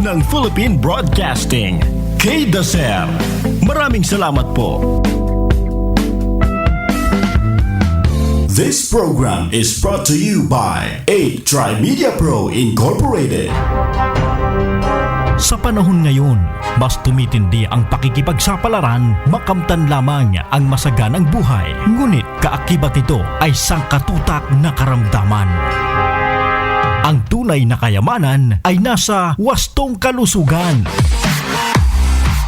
ng Philippine Broadcasting. K-Daser. Maraming salamat po. This program is brought to you by 8 Media Pro Incorporated. Sa panahon ngayon, mas tumitindi ang pakikipagsapalaran, makamtan lamang ang masaganang buhay. Ngunit kaakibat ito ay sangkatutak na karamdaman. Ang tunay na kayamanan ay nasa wastong kalusugan.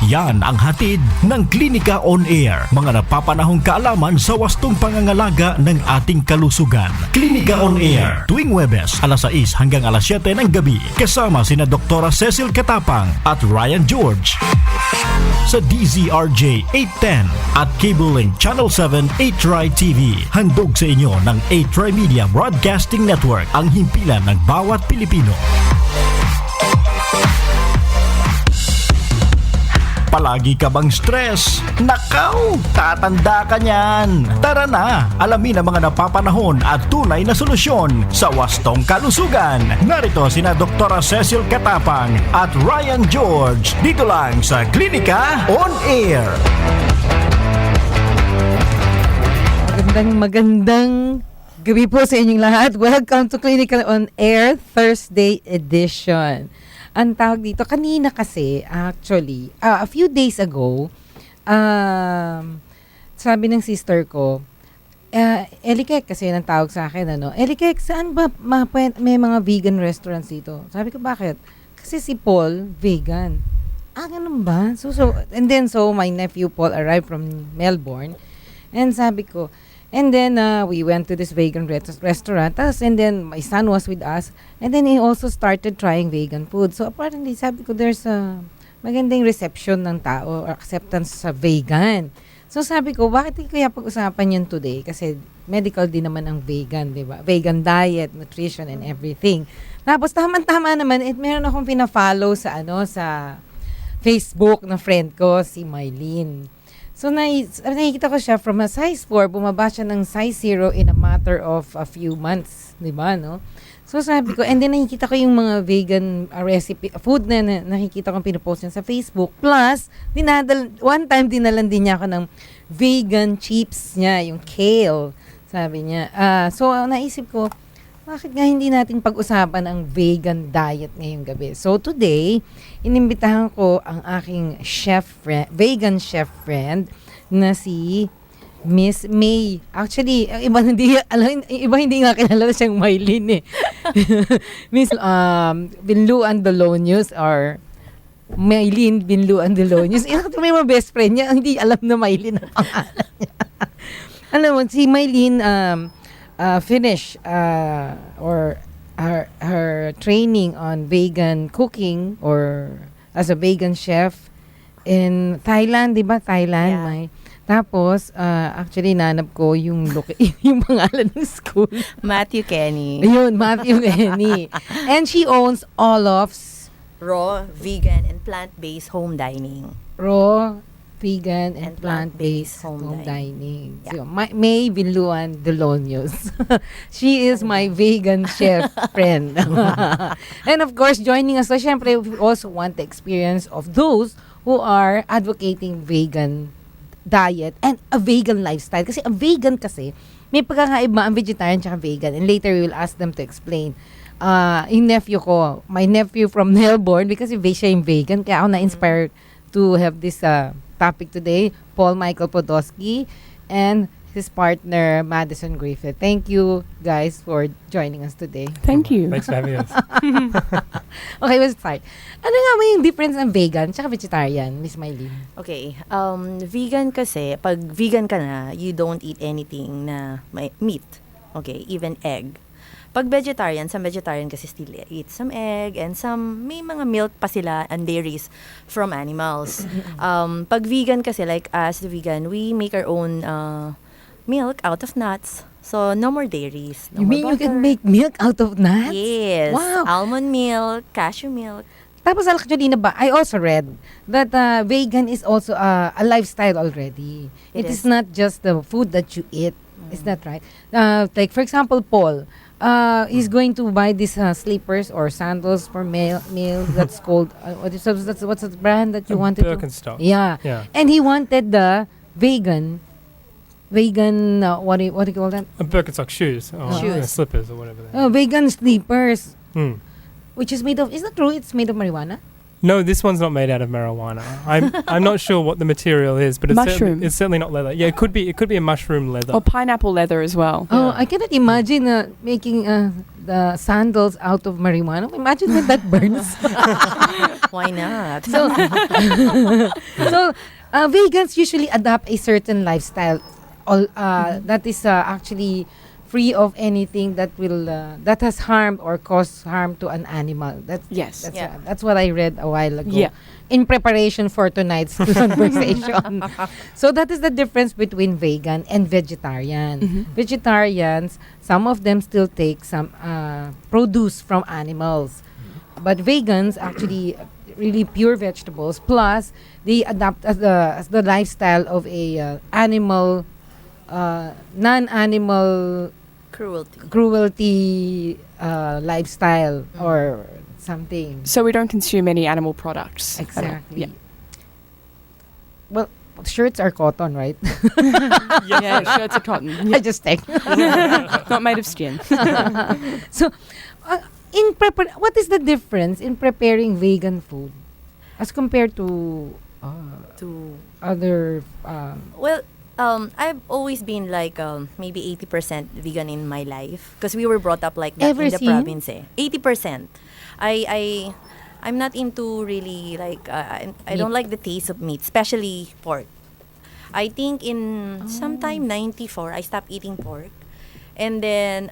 Yan ang hatid ng Klinika On Air. Mga napapanahong kaalaman sa wastong pangangalaga ng ating kalusugan. Klinika On Air, tuwing Huwebes, alas 6 hanggang alas 7 ng gabi. Kasama sina Dr. Cecil Katapang at Ryan George. Sa DZRJ 810 at Cable Link Channel 7 8 TV. Handog sa inyo ng 8 Media Broadcasting Network, ang himpilan ng bawat Pilipino. Palagi ka bang stress? Nakaw! Tatanda ka niyan! Tara na! Alamin ang mga napapanahon at tunay na solusyon sa wastong kalusugan. Narito sina Dr. Cecil Katapang at Ryan George. Dito lang sa Klinika On Air. Magandang gabi po sa inyong lahat. Welcome to Klinika On Air Thursday edition. Ang tawag dito, kanina kasi, actually, a few days ago, sabi ng sister ko, Elikek kasi yung tawag sa akin, Elikek, saan ba may mga vegan restaurants dito? Sabi ko, bakit? Kasi si Paul, vegan. Ganun ba? So, my nephew Paul arrived from Melbourne, and sabi ko, and then, we went to this vegan restaurant. And then, my son was with us. And then, he also started trying vegan food. So, apparently, sabi ko, there's a magandang reception ng tao or acceptance sa vegan. So, sabi ko, bakit hindi kaya pag-usapan yun today? Kasi, medical din naman ang vegan, di ba? Vegan diet, nutrition, and everything. Tapos, tama-tama naman, meron akong pina-follow sa Facebook na friend ko, si Mylene. So, nakikita ko siya from a size 4, bumaba siya ng size 0 in a matter of a few months. Diba, no? So, sabi ko, and then nakikita ko yung mga vegan recipe, food na nakikita kong pinupost niya sa Facebook. Plus, one time dinalan din niya ako ng vegan chips niya, yung kale, sabi niya. So, naisip ko, bakit nga hindi natin pag-usapan ang vegan diet ngayong gabi? So today, inimbitahan ko ang aking vegan chef friend na si Miss May. Actually, iba hindi nga kilala siyang Mylene eh. Miss Binluan Dolonius or Mylene Binluan Dolonius. May mga best friend niya, hindi alam na Mylene ang pangalan niya. Alam mo, si Mylene finish or her training on vegan cooking or as a vegan chef in Thailand, 'di ba? Thailand, Yeah. may. Tapos actually nanap ko yung yung pangalan ng school. Matthew Kenny. Ayun, Matthew Kenny. And she owns all of Raw, vegan, and plant-based home dining. raw, vegan, and plant-based home dining. So, May Binluan Delonios. She is my vegan chef friend. And of course, joining us, so syempre, we also want the experience of those who are advocating vegan diet and a vegan lifestyle. Kasi ang vegan kasi, may pagkakaiba ang vegetarian at vegan. And later, we will ask them to explain. Yung nephew ko, my nephew from Melbourne, because siya yung vegan, kaya ako na-inspired to have this topic today, Paul Michael Podolsky and his partner, Madison Griffith. Thank you, guys, for joining us today. Thank you. Thanks for having us. Okay, let's start. Ano nga ba yung difference ng vegan at vegetarian, Miss Mylene? Okay, vegan kasi, pag vegan ka na, you don't eat anything na may meat. Okay, even egg. Pag vegetarian, some vegetarian kasi still eat some egg and may mga milk pa sila and dairies from animals. Pag vegan kasi, like us, the vegan, we make our own milk out of nuts. So, no more dairies. No You more mean you butter. can make milk out of nuts? Yes. Wow. Almond milk, cashew milk. Tapos actually I also read that vegan is also a lifestyle already. It is not just the food that you eat. Is that right? Like for example, Paul, he's going to buy these slippers or sandals for male that's called what's the brand that you wanted to? Birkenstock. Yeah. Yeah. And he wanted the vegan what do you call that? Birkenstock shoes. Or Shoes. Slippers or whatever they are. Vegan slippers, Hmm. which is made of, is that true? It's made of marijuana? No, this one's not made out of marijuana. I'm not sure what the material is, but Mushroom. it's certainly not leather. Yeah, it could be a mushroom leather. Or pineapple leather as well. Oh, Yeah. I cannot imagine making the sandals out of marijuana. Imagine when that burns. Why not? So, so vegans usually adopt a certain lifestyle that is actually free of anything that will that has harmed or caused harm to an animal. Yes. That's what I read a while ago. Yeah. In preparation for tonight's conversation. So that is the difference between vegan and vegetarian. Mhm. Vegetarians, some of them still take some produce from animals. But vegans actually really pure vegetables. Plus, they adapt as the lifestyle of a non-animal cruelty lifestyle or something. So we don't consume any animal products. at all. Exactly. Yeah. Well, shirts are cotton, right? Yeah, shirts are cotton. I just take. Not made of skin. So, what is the difference in preparing vegan food as compared to to other? Well, I've always been like maybe 80% vegan in my life because we were brought up like that Ever in the since? province. 80%. I'm not into really like I don't like the taste of meat, especially pork. I think in sometime 94 I stopped eating pork, and then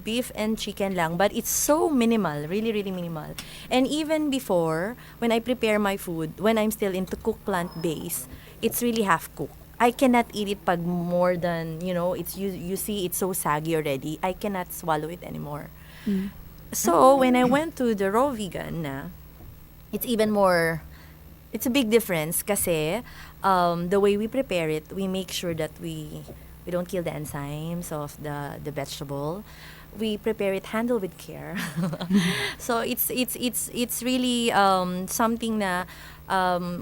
beef and chicken lang, but it's so minimal, really really minimal. And even before, when I prepare my food, when I'm still into cook plant-based, it's really half cooked. I cannot eat it pag more than, it's you see it's so saggy already. I cannot swallow it anymore. So when I went to the raw vegan na, it's even more, it's a big difference kasi the way we prepare it, we make sure that we don't kill the enzymes of the vegetable. We prepare it, handle with care. So it's really something na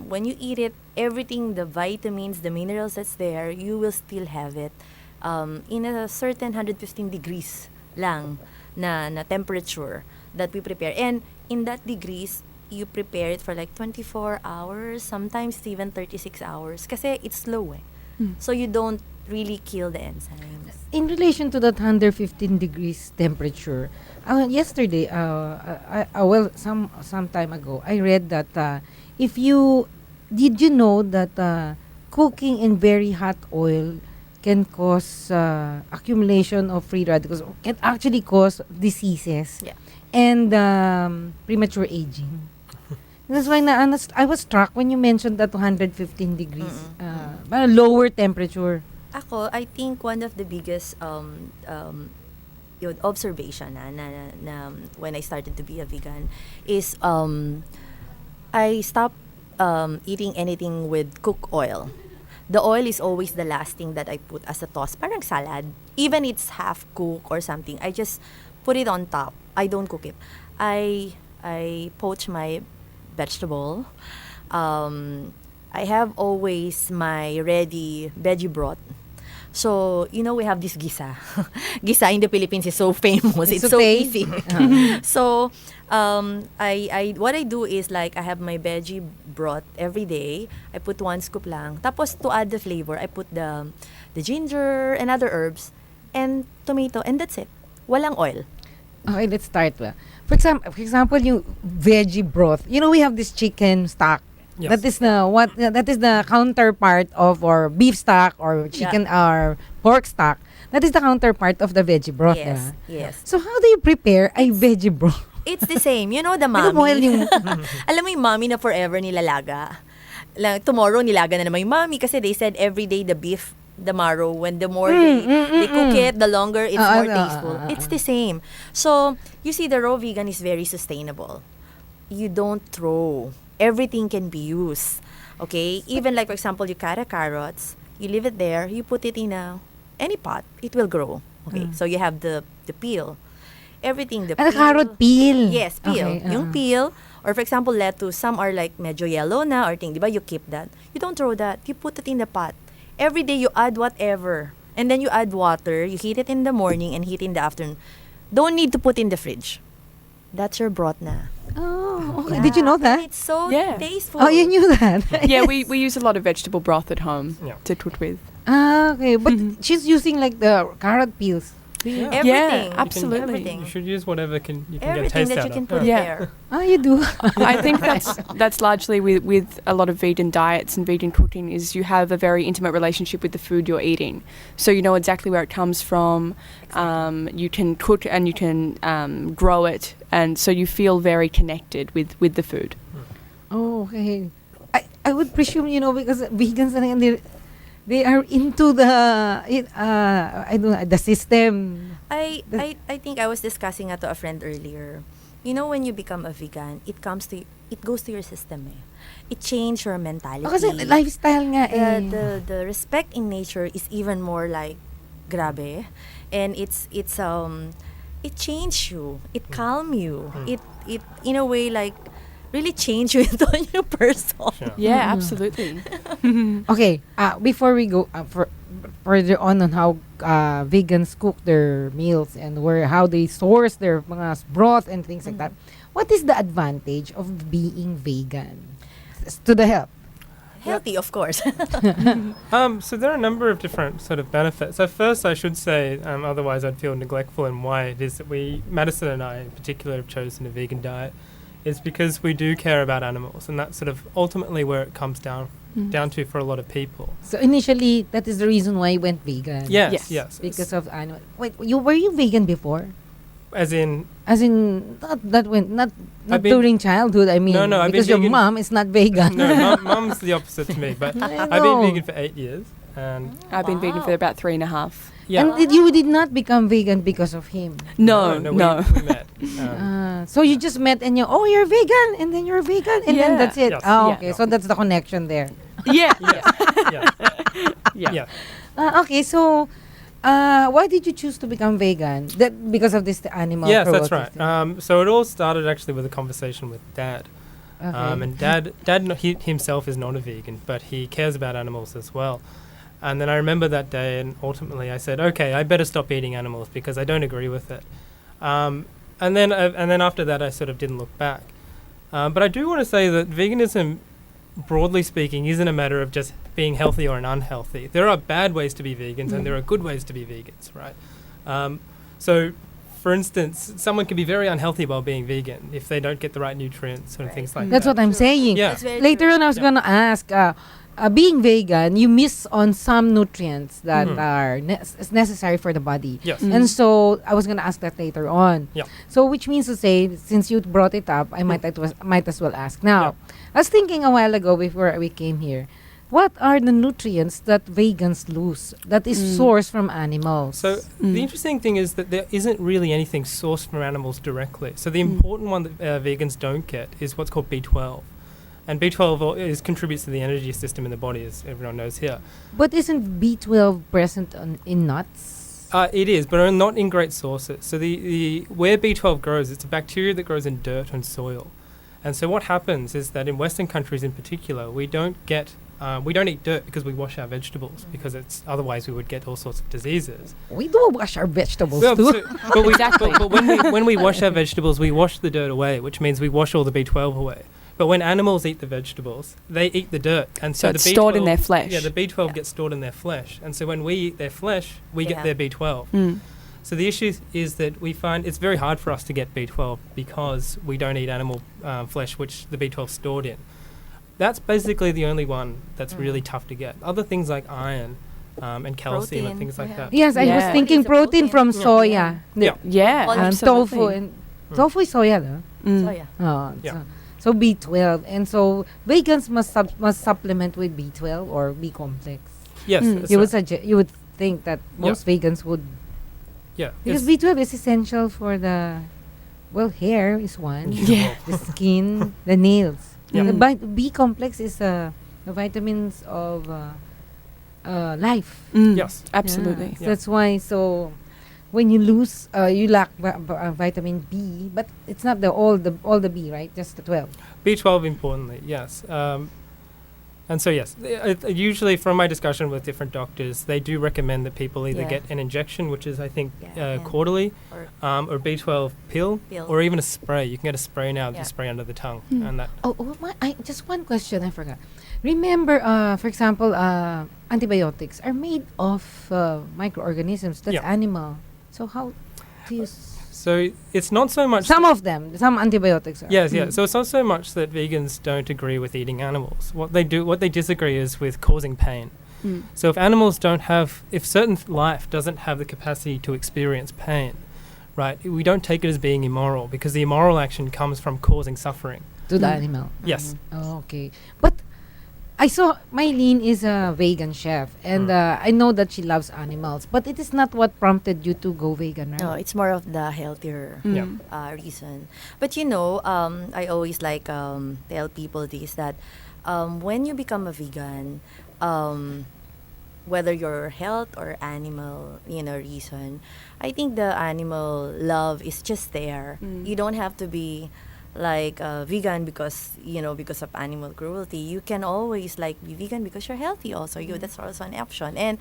when you eat it, everything, the vitamins, the minerals that's there, you will still have it in a certain 115 degrees lang na temperature that we prepare. And in that degrees, you prepare it for like 24 hours, sometimes even 36 hours kasi it's slow eh. So you don't really kill the enzymes. In relation to that 115 degrees temperature, yesterday, some time ago, I read that did you know that cooking in very hot oil can cause accumulation of free radicals, can actually cause diseases Yeah. and premature aging. That's why I was struck when you mentioned that 115 degrees, lower temperature. Ako, I think one of the biggest observation na when I started to be a vegan is I stopped eating anything with cooked oil. The oil is always the last thing that I put as a toss, parang salad. Even it's half cooked or something, I just put it on top. I don't cook it. I poach my vegetable. I have always my ready veggie broth. So, we have this gisa. Gisa in the Philippines is so famous. It's so okay. easy. So, what I do is like I have my veggie broth every day. I put 1 scoop lang. Tapos to add the flavor, I put the ginger and other herbs and tomato, and that's it. Walang oil. Okay, let's start. For example, yung veggie broth. We have this chicken stock. Yes. That is the counterpart of or beef stock or chicken or pork stock. That is the counterpart of the veggie broth. Yes, diba? yes. So how do you prepare a veggie broth? It's the same. You know the Boil mommy. yung Alam mo yung mommy na forever nilalaga. Tomorrow nilaga na naman yung mommy kasi they said every day the beef, the marrow, when the more they cook it, the longer it's more tasteful. It's the same. So, you see the raw vegan is very sustainable. You don't throw. Everything can be used. Okay? Even like, for example, you cut carrots, you leave it there, you put it in any pot, it will grow. Okay, so you have the peel. Everything, the Ano, carrot peel? Yes, peel. Okay, Yung peel, or for example, lettuce, some are like medyo yellow na or thing, di ba? You keep that. You don't throw that. You put it in the pot. Every day, you add whatever. And then you add water. You heat it in the morning and heat in the afternoon. Don't need to put in the fridge. That's your broth na. Oh, okay. Did you know And that? it's so Yeah. tasteful. Oh, you knew that? Yeah, we use a lot of vegetable broth at home Yeah. to cook with. Ah, okay. But she's using like the carrot peels. Yeah. Everything. absolutely. Everything. You should use whatever you can get Everything taste that out you can of. put Yeah. there. Ah, you do. I think that's largely with a lot of vegan diets and vegan cooking is you have a very intimate relationship with the food you're eating. So you know exactly where it comes from. You can cook and you can grow it, and so you feel very connected with the food. Oh, okay. I would presume, because vegans they are into I don't know, the system. I think I was discussing to a friend earlier. You know, when you become a vegan, it goes to your system. It changes your mentality. Oh, kasi lifestyle nga eh. The respect in nature is even more like grabe, and it changes you. It calm you. It in a way like really change you into a new person. Sure. Yeah, absolutely. Okay, before we go further on how vegans cook their meals and how they source their mga broth and things like that, what is the advantage of being vegan to the health? Healthy, of course. So there are a number of different sort of benefits. So first, I should say, otherwise I'd feel neglectful in why it is that Madison and I in particular, have chosen a vegan diet, is because we do care about animals, and that's sort of ultimately where it comes down to for a lot of people. So initially, that is the reason why you went vegan. Yes. Because of animal. Wait, were you vegan before? As in, Not I've been- during childhood. I mean, No, I've been because your vegan- mom is not vegan. no, mum's the opposite to me, but I I've been know. vegan for 8 years, and I've been vegan for about 3.5. yeah. And you did not become vegan because of him. No. we met. So you just met and you're vegan, and then you're vegan, and then Yeah. that's it. Yes. Oh, Yeah. okay. So that's the connection there. Yeah. yeah, Yeah. yeah. Okay, so why did you choose to become vegan? That because of this animal Yes, that's cruelty right. thing. So it all started actually with a conversation with Dad. Okay. And Dad he himself is not a vegan, but he cares about animals as well. And then I remember that day, and ultimately I said, okay, I better stop eating animals because I don't agree with it. And then after that, I sort of didn't look back. But I do want to say that veganism, broadly speaking, isn't a matter of just being healthy or unhealthy. There are bad ways to be vegans, and there are good ways to be vegans, right? So, for instance, someone can be very unhealthy while being vegan if they don't get the right nutrients and things like That's that. what I'm saying. Yeah. That's very Later true. on, I was Yeah. gonna ask. Being vegan, you miss on some nutrients that are necessary for the body. Yes. And so I was gonna ask that later on. Yeah. So which means to say, since you brought it up, I might as well ask now. I was thinking a while ago before we came here, what are the nutrients that vegans lose that is sourced from animals? So the interesting thing is that there isn't really anything sourced from animals directly. So the important one that vegans don't get is what's called B12. And B12 contributes to the energy system in the body, as everyone knows here. But isn't B12 present in nuts? It is, but not in great sources. So the where B12 grows, it's a bacteria that grows in dirt and soil. And so what happens is that in Western countries in particular, we don't eat dirt because we wash our vegetables, because otherwise we would get all sorts of diseases. We do wash our vegetables Well, too. but when we wash our vegetables, we wash the dirt away, which means we wash all the B12 away. But when animals eat the vegetables, they eat the dirt, and so, So the it's stored in B12 their flesh. Yeah, the B12 gets stored in their flesh, and so when we eat their flesh, we get their B12. So the issue is that we find it's very hard for us to get B12 because we don't eat animal flesh, which the B12 is stored in. That's basically the only one that's really tough to get. Other things like iron and calcium and Protein, things like that. Yes, I was Yeah. thinking protein from Yeah. soya. Yeah. Yeah, Well, absolutely. Tofu and tofu is soya, no? So yeah. Oh, Yeah. so B12, and so vegans must supplement with B12 or B complex. Yes, that's You would right. you would think that most vegans would, Yeah, because it's- B12 is essential for the hair is one, Yeah. the skin, the nails. Yeah. The B complex is the vitamins of life. Mm, Yes. absolutely. Yeah. So that's why. So when you lose, you lack vitamin B, but it's not all the B, right? Just the 12. B12 importantly, yes. And so yes, usually from my discussion with different doctors, they do recommend that people either get an injection, which is I think quarterly, or B12 pill, or even a spray. You can get a spray now, you spray under the tongue, and that. Just one question I forgot. Remember, for example, antibiotics are made of microorganisms. That's animal. So how do you? So it's not so much. Some antibiotics are. Yes. So it's not so much that vegans don't agree with eating animals. What they disagree is with causing pain. So if certain life doesn't have the capacity to experience pain, right? We don't take it as being immoral because the immoral action comes from causing suffering To the animal. Yes. Oh, okay. But I saw Mylene is a vegan chef, and I know that she loves animals, but it is not what prompted you to go vegan, right? No, it's more of the healthier reason. But I always tell people this, that when you become a vegan, whether your health or animal, reason, I think the animal love is just there. You don't have to be vegan because of animal cruelty. You can always be vegan because you're healthy also. That's also an option. And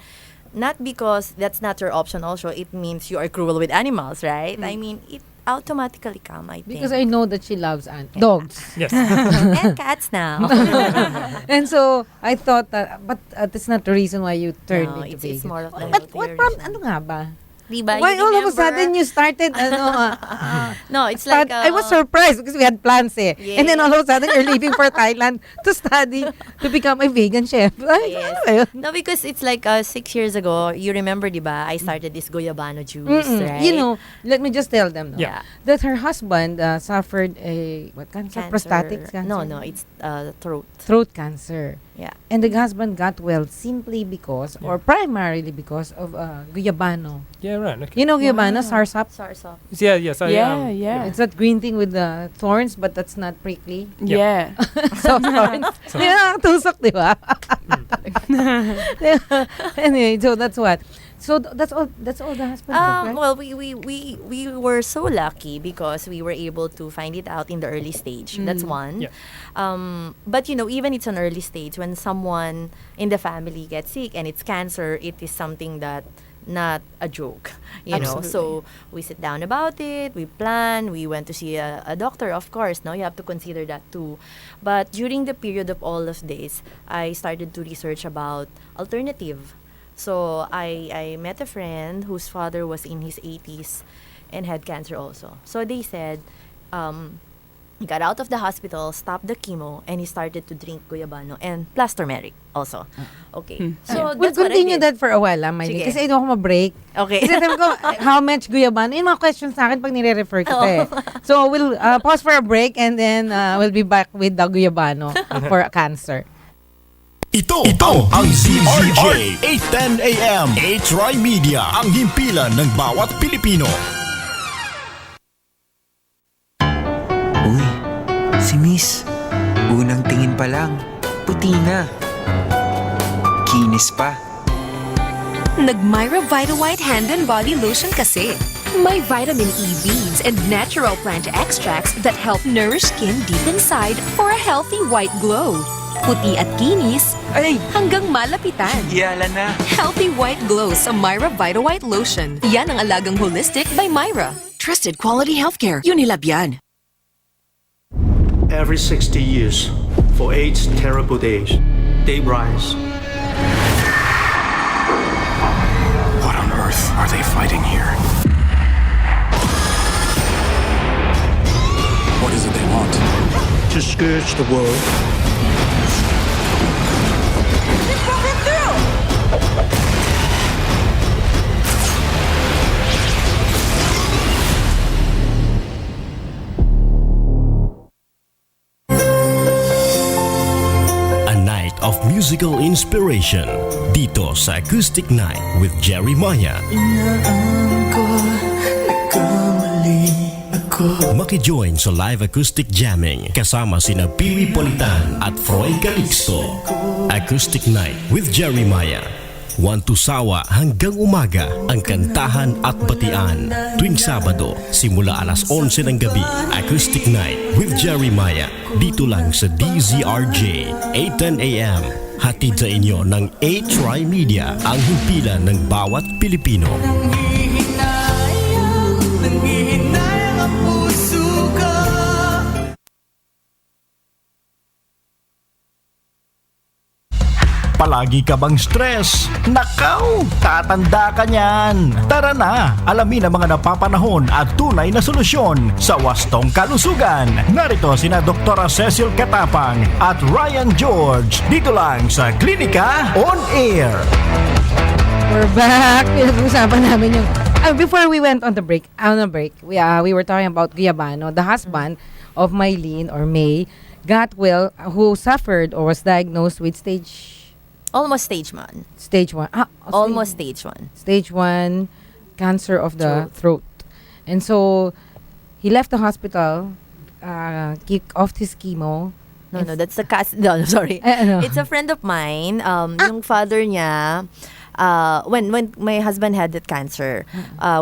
not because that's not your option also, it means you are cruel with animals, right? I mean, it automatically come, I think. Because I know that she loves dogs. Yes. And cats now. And so I thought that, but that's not the reason why you turned into vegan. It's more of the But healthier what reason. ano nga ba? Diba? Why You all of a remember? sudden you started, No, it's like... I was surprised because we had plans eh. And then all of a sudden you're leaving for Thailand to study, to become a vegan chef. Yes. No, because it's 6 years ago, you remember, diba, I started this Guyabano juice, right? Let me just tell them Yeah. that her husband suffered what cancer? Prostatic cancer? No, it's throat. Throat cancer. Yeah. And the husband got well simply because, or primarily because of Guyabano. Yeah, right. Okay. You know Guyabano, sarsap? Sarsop. Yes. Yeah. It's that green thing with the thorns, but that's not prickly. Yeah. So thorns. Di ba? Tusok, di ba? Anyway, so that's what. So that's all the husband took, right? Well, we were so lucky because we were able to find it out in the early stage. That's one. Yeah. But even it's an early stage, when someone in the family gets sick and it's cancer, it is something that not a joke, know. So we sit down about it, we plan, we went to see a doctor, of course. Now you have to consider that too. But during the period of all of this, I started to research about alternative. So I met a friend whose father was in his 80s and had cancer also. So they said, he got out of the hospital, stopped the chemo, and he started to drink Guyabano and plus turmeric also. Okay. So We'll that's what I continue did. that for a while, Mylene. Sige. Kasi I don't ako ma-break. Okay. Kasi sabi ko, how much Guyabano? Yung mga questions sa akin pag nire-refer kita eh. So we'll pause for a break and then we'll be back with the Guyabano for cancer. Ito ang ZRJ 810 AM H-Rai Media, ang himpilan ng bawat Pilipino. Uy, si Miss. Unang tingin pa lang, puti na. Kinis pa. Nag-Myra Vita White Hand and Body Lotion kasi. May vitamin E beads and natural plant extracts that help nourish skin deep inside for a healthy white glow. Puti at kinis, Ay, hanggang malapitan. yala na. Healthy white glow sa Myra Vita White Lotion. Yan ang alagang holistic by Myra. Trusted quality healthcare. Unilab yan. Every 60 years, for 8 terrible days, they rise. What on earth are they fighting here? What is it they want? To scourge the world. A night of musical inspiration dito sa Acoustic Night with Jerry Maya. Maki-join sa live acoustic jamming kasama sina Piwi Politan at Froy Calixto. Acoustic Night with Jerry Maya. 1 to sawa hanggang umaga ang kantahan at batian. Tuwing Sabado, simula alas 11 ng gabi, Acoustic Night with Jeremiah. Dito lang sa DZRJ, 8:10 AM. Hatid sa inyo ng A-Try Media, ang himpilan ng bawat Pilipino. Palagi ka bang stress? Nakaw! Tatanda ka niyan! Tara na! Alamin ang mga napapanahon at tunay na solusyon sa wastong kalusugan. Narito sina Dr. Cecil Katapang at Ryan George. Dito lang sa Klinika On Air. We're back. Pinag-usapan namin yung... before we went on the break, we were talking about Guyabano, the husband of Maylene or May, got well, who suffered or was diagnosed with Almost stage 1. Stage 1. Almost stage 1. Stage 1 cancer of the throat. And so, he left the hospital, kicked off his chemo. No, that's the no, sorry. It's a friend of mine. Yung father niya, when my husband had that cancer,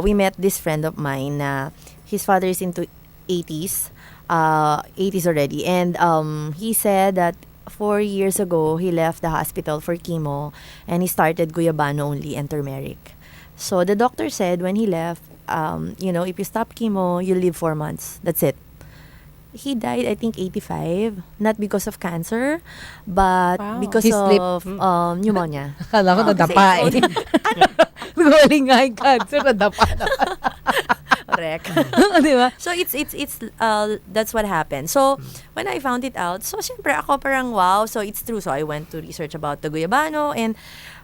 we met this friend of mine. His father is into 80s already. And he said that 4 years ago, he left the hospital for chemo and he started Guyabano only and turmeric. So the doctor said when he left, if you stop chemo, you live 4 months. That's it. He died, I think, 85. Not because of cancer, but because of pneumonia. Akala ko nadapa eh. Galing nga yung cancer, nadapa na. Correct. Diba? So it's that's what happened. So when I found it out, so syempre ako parang wow, so it's true. So I went to research about the Guyabano and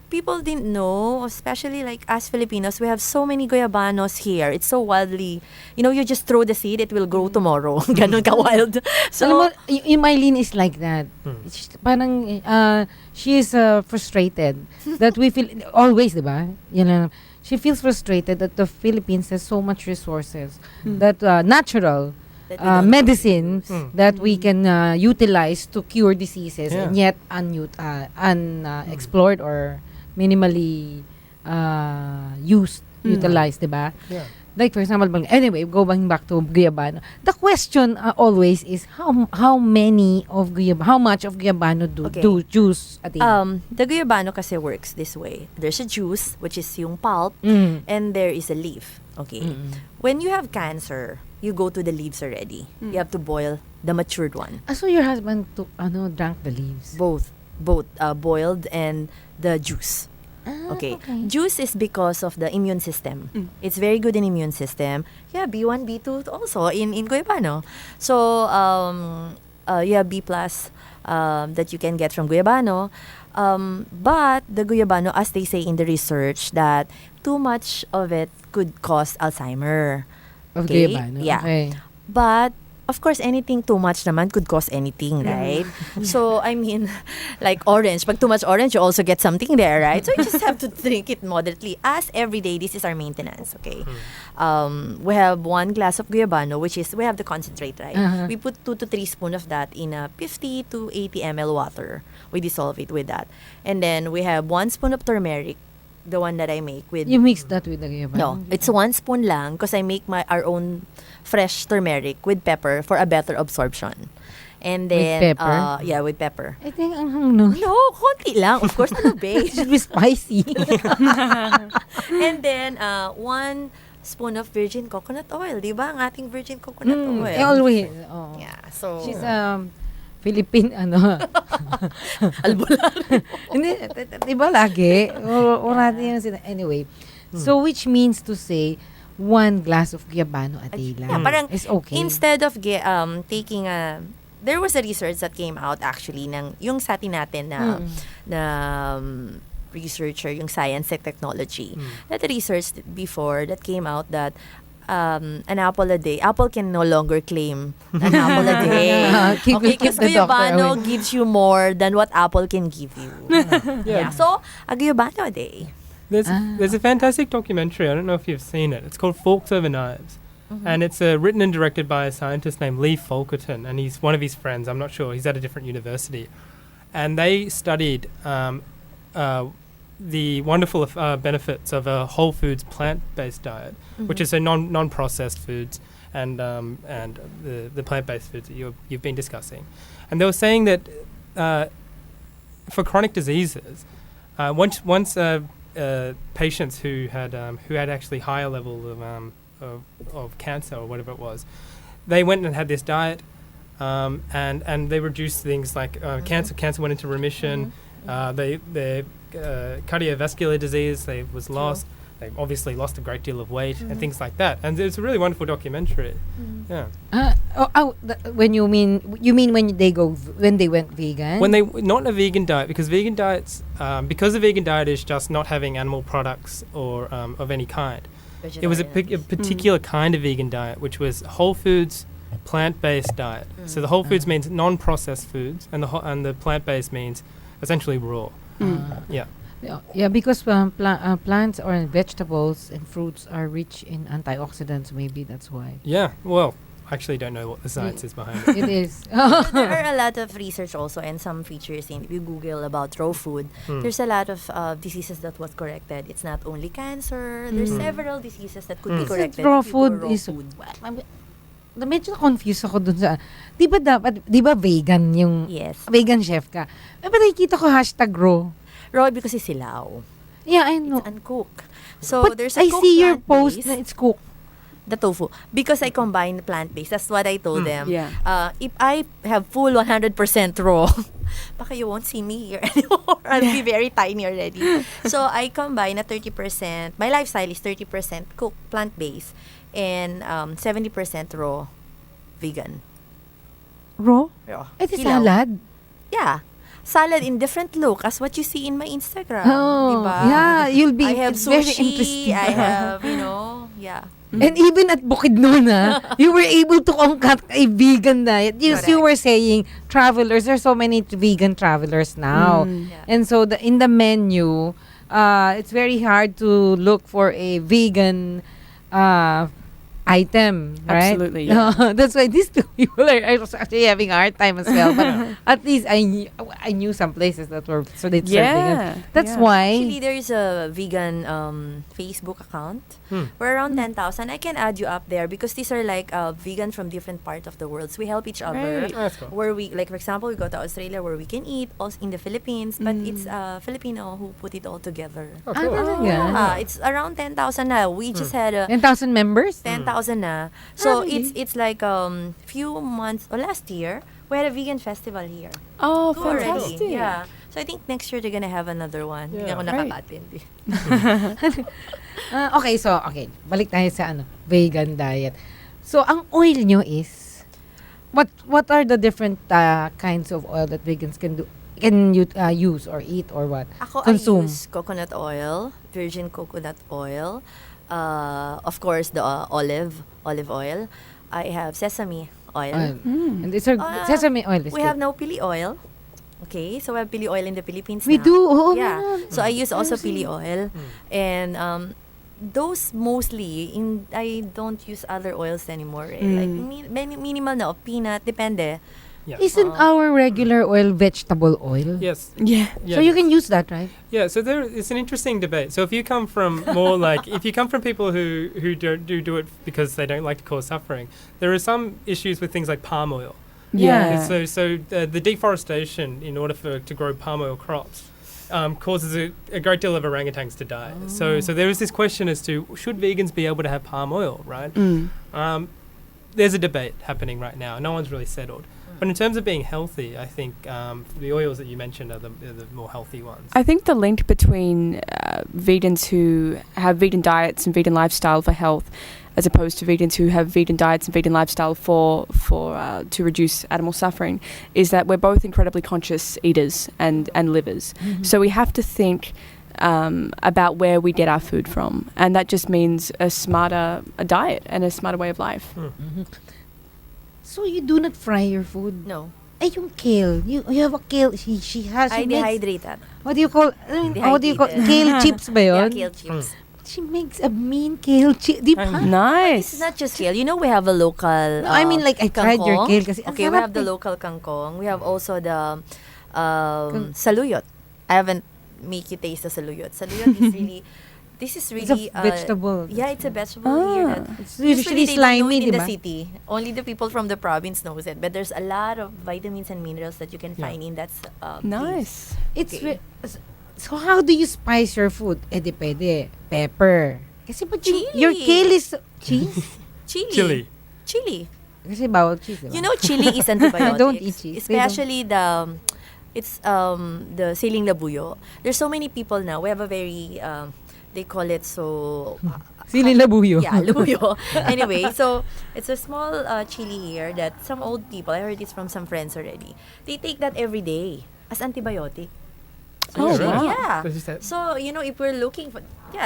people didn't know, especially like us Filipinos, we have so many Guyabanos here. It's so wildly, you just throw the seed, it will grow tomorrow. Ganon ka wild. So alam mo, yung Maylene is like that. Parang she is frustrated that we feel always, diba? She feels frustrated that the Philippines has so much resources, that natural medicine that we can utilize to cure diseases, and yet unexplored or minimally utilized, diba? Yeah. Like for example, anyway, going back to Guyabano. The question always is how much of Guyabano do juice a day? The Guyabano kasi works this way. There's a juice, which is yung pulp, and there is a leaf. Okay. When you have cancer, you go to the leaves already. You have to boil the matured one. So your husband drank the leaves? Both boiled and the juice. Okay. Juice is because of the immune system. It's very good in immune system. Yeah, B1, B2 also in Guyabano. So, B plus that you can get from Guyabano. But the Guyabano, as they say in the research, that too much of it could cause Alzheimer. Of Guyabano? Yeah. Okay. But of course, anything too much naman could cause anything, right? So, I mean, like orange. Pag too much orange, you also get something there, right? So, you just have to drink it moderately. As every day, this is our maintenance, okay? We have 1 glass of Guyabano, which is, we have the concentrate, right? We put 2 to 3 spoons of that in a 50 to 80 ml water. We dissolve it with that. And then, we have 1 spoon of turmeric, the one that I make with... You mix that with the Guyabano? No, it's 1 spoon lang because I make our own fresh turmeric with pepper for a better absorption. And then... With pepper? Yeah, with pepper. I think ang hang no. No, konti lang. Of course, ano ba? It should be spicy. And then, 1 spoon of virgin coconut oil. Di ba? Ang ating virgin coconut oil. Always. Oh. Yeah, so... She's Philippine, albularyo. Hindi, diba lagi? Anyway, so which means to say, 1 glass of Guyabano a day lang. Yeah, parang is okay. instead of taking there was a research that came out actually ng yung sa atin natin na researcher, yung science and technology. That research before that came out that an apple a day. Apple can no longer claim an apple a day. Okay, because Guyabano gives you more than what Apple can give you. Yeah. So, a Guyabano a day. There's a fantastic documentary. I don't know if you've seen it. It's called Forks Over Knives. And it's written and directed by a scientist named Lee Fulkerton. And he's one of his friends. I'm not sure. He's at a different university. And they studied the wonderful benefits of a whole foods plant-based diet, which is a non-processed foods and the plant-based foods that you've been discussing, and they were saying that for chronic diseases, once patients who had actually higher level of cancer or whatever it was, they went and had this diet, and they reduced things like cancer went into remission. Their cardiovascular disease was lost. They obviously lost a great deal of weight and things like that. And it's a really wonderful documentary. Yeah. When you mean when they went vegan? When they not a vegan diet, because vegan diets because the vegan diet is just not having animal products or of any kind. It was a particular kind of vegan diet, which was whole foods, plant-based diet. So the whole foods means non-processed foods, and the plant-based means essentially raw. Yeah. Yeah, because plants or vegetables and fruits are rich in antioxidants. Maybe that's why. Yeah. Well, I actually don't know what the science is behind it. It is. There are a lot of research also and some features if you Google about raw food. There's a lot of diseases that was corrected. It's not only cancer. There's several diseases that could be corrected. Raw if you food go raw is. food. Medyo confused ako dun sa. Di ba vegan yung. Yes. Vegan chef ka. Pero nakikita ko #raw. Raw because it's silaw. Yeah, I know. It's uncooked. So But there's a I cooked see your post plant-based. na it's cooked. The tofu, because I combine plant-based. That's what I told them. Yeah. If I have full 100% raw, baka you won't see me here anymore. I'll be very tiny already. So I combine a 30%. My lifestyle is 30% cooked plant-based and 70% raw vegan. Raw? Raw. It is Hilaw. salad. Yeah. Salad in different look as what you see in my Instagram. Oh, diba? yeah. You'll be. I have it's very sushi. interesting. I have, yeah. And even at Bukidnon, you were able to concoct a vegan diet. You were saying travelers, there's so many vegan travelers now. Yeah. And so in the menu, it's very hard to look for a vegan item, right? Absolutely, yeah. That's why these two people are also actually having a hard time as well. But at least I knew some places that were so they serve vegan. That's why. Actually, there's a vegan Facebook account. We're around 10,000. I can add you up there because these are like vegan from different parts of the world. So we help each other. Right. That's cool. Where we, like for example, we go to Australia where we can eat, also in the Philippines, but it's Filipino who put it all together. Oh, cool. It's around 10,000 now. We just had 10,000 members? 10,000 na. So really? it's like few months or last year we had a vegan festival here. Oh, Two already. fantastic. Yeah. So I think next year they're gonna have another one. Hindi Yeah. ako nakaka-attend eh. Okay, balik tayo sa vegan diet. So ang oil nyo is what are the different kinds of oil that vegans can you use or eat or what? Ako, Consume. I use coconut oil, virgin coconut oil, of course the olive oil. I have sesame oil. And it's sesame oil. Is We have no pili oil. Okay, so we have pili oil in the Philippines We now. do. Oh, Yeah. meron. So I use also pili oil, and those mostly I don't use other oils anymore. Like minimal na peanut, depende. Yeah. Isn't our regular oil vegetable oil? Yes. Yeah. Yeah, So you yes. can use that, right? Yeah, so it's an interesting debate. So if you come from more like if you come from people who don't do it because they don't like to cause suffering, there are some issues with things like palm oil. Yeah. So the deforestation in order to grow palm oil crops causes a great deal of orangutans to die. So there is this question as to should vegans be able to have palm oil, right? There's a debate happening right now. No one's really settled. But in terms of being healthy, I think the oils that you mentioned are the more healthy ones. I think the link between vegans who have vegan diets and vegan lifestyle for health, as opposed to vegans who have vegan diets and vegan lifestyle for to reduce animal suffering, is that we're both incredibly conscious eaters and livers. So we have to think about where we get our food from, and that just means a smarter diet and a smarter way of life. So you do not fry your food? No, Ay, yung kale. You have a kale. She I makes, dehydrate that. what do you call, what do you call, Dehydrated. kale chips ba Yeah, yun? kale chips. She makes a mean kale chip. Di ba? It's Nice. not just kale. You know, we have a local. No, I mean, like, I tried your kangkong. kale kasi ang Okay, we sarap have the eh. local kangkong. We have also the saluyot. I haven't make you taste the saluyot. Saluyot is really, this is really It's a vegetable. Yeah, it's a vegetable here that It's usually they don't know slimy, it in the diba? city. Only the people from the province knows it. But there's a lot of vitamins and minerals that you can find in that. Nice. It's Okay. so how do you spice your food? Depende. Pepper. Kasi pag Chili. your kale is cheese. Chili. Chili. Kasi bawal cheese, diba? You know, chili is antibiotics. Don't eat cheese. They don't. Especially the siling labuyo. There's so many people now. We have a very they call it so Siling labuyo. yeah, labuyo. Anyway, so it's a small chili here that some old people, I heard this from some friends already. They take that every day as antibiotic. Oh, wow. Yeah. That's just that- So, if we're looking for,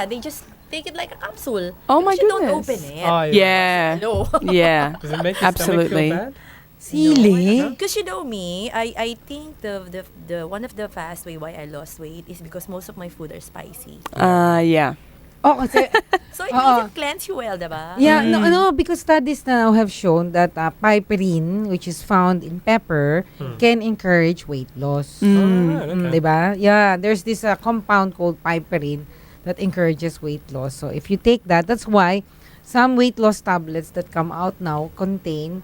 they just take it like a capsule. Oh, my But you don't goodness. open it. Oh, Yeah. No. Yeah. Does it make your Absolutely. stomach feel bad? Sili? Because me, I think the one of the fast way why I lost weight is because most of my food are spicy. Yeah. Oh, kasi, So it Oo. makes it cleanse you well, diba? yeah, no, because studies now have shown that piperine, which is found in pepper, can encourage weight loss. Alright, okay. Diba? Yeah, there's this compound called piperine that encourages weight loss. So if you take that, that's why some weight loss tablets that come out now contain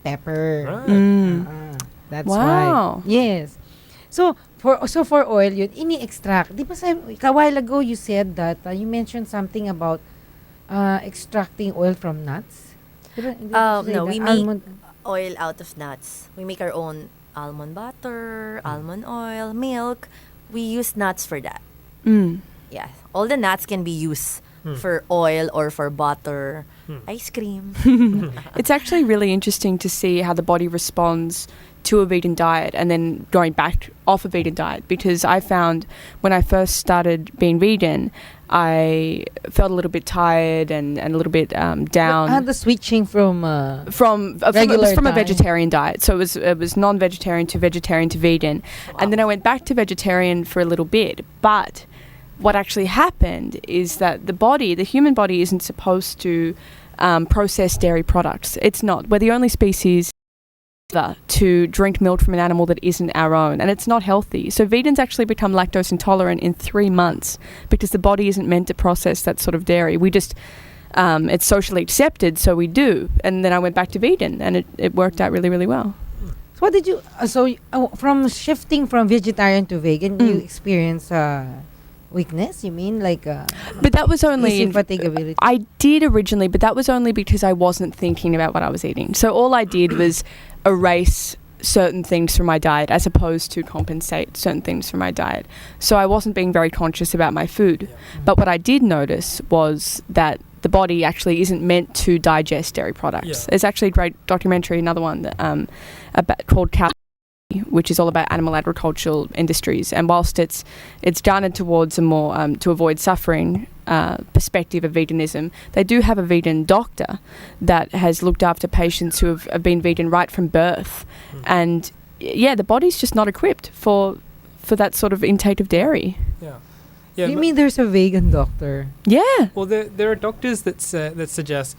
pepper. Right. That's Wow. why. Yes. So for oil yun, ini-extract. Di ba a while ago you said that you mentioned something about extracting oil from nuts? Diba, hindi mo say No, that? we make Almond- oil out of nuts. We make our own almond butter, almond oil, milk. We use nuts for that. Mm. Yeah, all the nuts can be used for oil or for butter, ice cream. It's actually really interesting to see how the body responds to a vegan diet and then going back off a vegan diet, because I found when I first started being vegan, I felt a little bit tired and a little bit down. the switching from From a regular diet. vegetarian diet, so it was non-vegetarian to vegetarian to vegan, and then I went back to vegetarian for a little bit. But what actually happened is that the human body, isn't supposed to process dairy products. It's not. We're the only species to drink milk from an animal that isn't our own, and it's not healthy. So vegans actually become lactose intolerant in 3 months because the body isn't meant to process that sort of dairy. We just it's socially accepted, so we do. And then I went back to vegan, and it worked out really, really well. So what did you from shifting from vegetarian to vegan, you experience weakness? You mean like But that was only easy fatigability? I did originally, but that was only because I wasn't thinking about what I was eating. So all I did was erase certain things from my diet as opposed to compensate certain things from my diet. So I wasn't being very conscious about my food. But what I did notice was that the body actually isn't meant to digest dairy products. Yeah. There's actually a great documentary, another one that, called Cow, which is all about animal agricultural industries. And whilst it's garnered towards a more to avoid suffering perspective of veganism, they do have a vegan doctor that has looked after patients who have been vegan right from birth. And the body's just not equipped for that sort of intake of dairy. Yeah, you but- mean there's a vegan doctor? Yeah. Well, there are doctors that suggest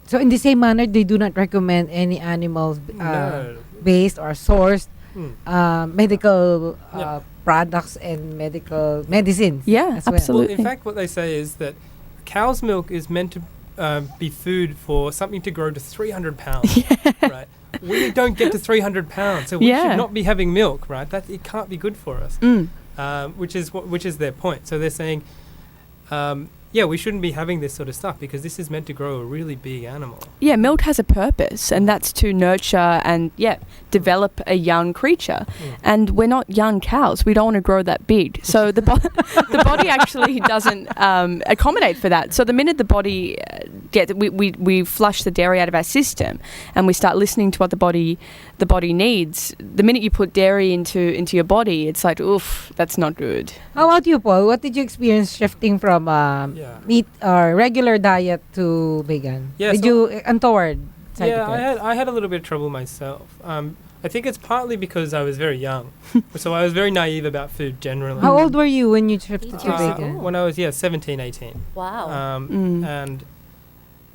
So in the same manner, they do not recommend any animals no. based or sourced medical Yeah. products and medical medicines. Yeah, as well. absolutely. Well, in fact, what they say is that cow's milk is meant to be food for something to grow to 300 pounds. Right? We don't get to 300 pounds, so we Yeah. should not be having milk, right? That it can't be good for us. Which is their point. So they're saying, we shouldn't be having this sort of stuff because this is meant to grow a really big animal. Yeah, milk has a purpose, and that's to nurture and develop a young creature. And we're not young cows; we don't want to grow that big. So the body actually doesn't accommodate for that. So the minute the body we flush the dairy out of our system, and we start listening to what the body needs. The minute you put dairy into your body, it's like, oof, that's not good. How about you, Paul? What did you experience shifting from meat or regular diet to vegan? Yeah, Did so- you untoward side Yeah, effects? I had a little bit of trouble myself. I think it's partly because I was very young, so I was very naive about food generally. How old were you when you shifted to years vegan? When I was 17, 18. Wow.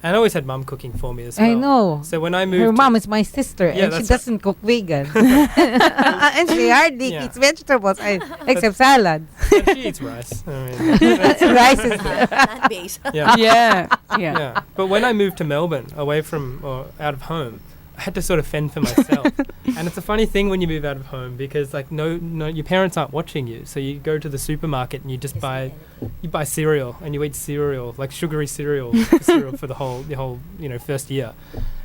And I always had mum cooking for me as well. I know. So when I moved, Her mom is my sister, Yeah, and she that's right. doesn't cook vegan. And she hardly Yeah. eats vegetables, except salad. she eats rice. I mean, Rice is Plant-based. yeah. Yeah. Yeah. But when I moved to Melbourne, away from or out of home, I had to sort of fend for myself. And it's a funny thing when you move out of home because like no your parents aren't watching you. So you go to the supermarket and you just buy cereal and you eat cereal, like sugary cereal, for the whole first year.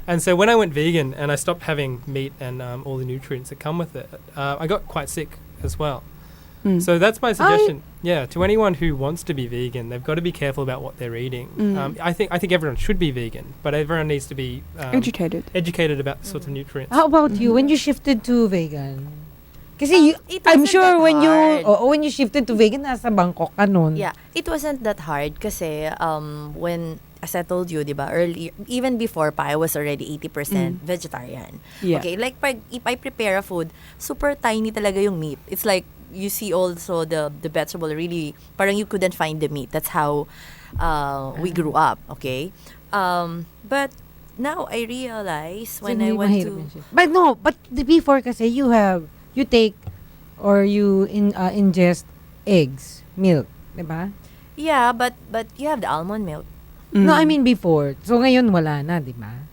And so when I went vegan and I stopped having meat and all the nutrients that come with it, I got quite sick as well. So that's my suggestion. To anyone who wants to be vegan, they've got to be careful about what they're eating. I think everyone should be vegan, but everyone needs to be educated about the sorts of nutrients. How about you? When you shifted to vegan? Kasi I'm wasn't sure that when hard. when you shifted to vegan, nasa Bangkok ka nun. Yeah, it wasn't that hard kasi when, as I told you, diba, earlier, even before pa, I was already 80% vegetarian. Yeah. Okay, like if I prepare a food, super tiny talaga yung meat. It's like, you see also the vegetable really, parang you couldn't find the meat. That's how we grew up, okay? But now I realize when I went to... But before kasi you take or you ingest eggs, milk, diba? Yeah, but you have the almond milk. No, I mean before. So ngayon wala na, diba?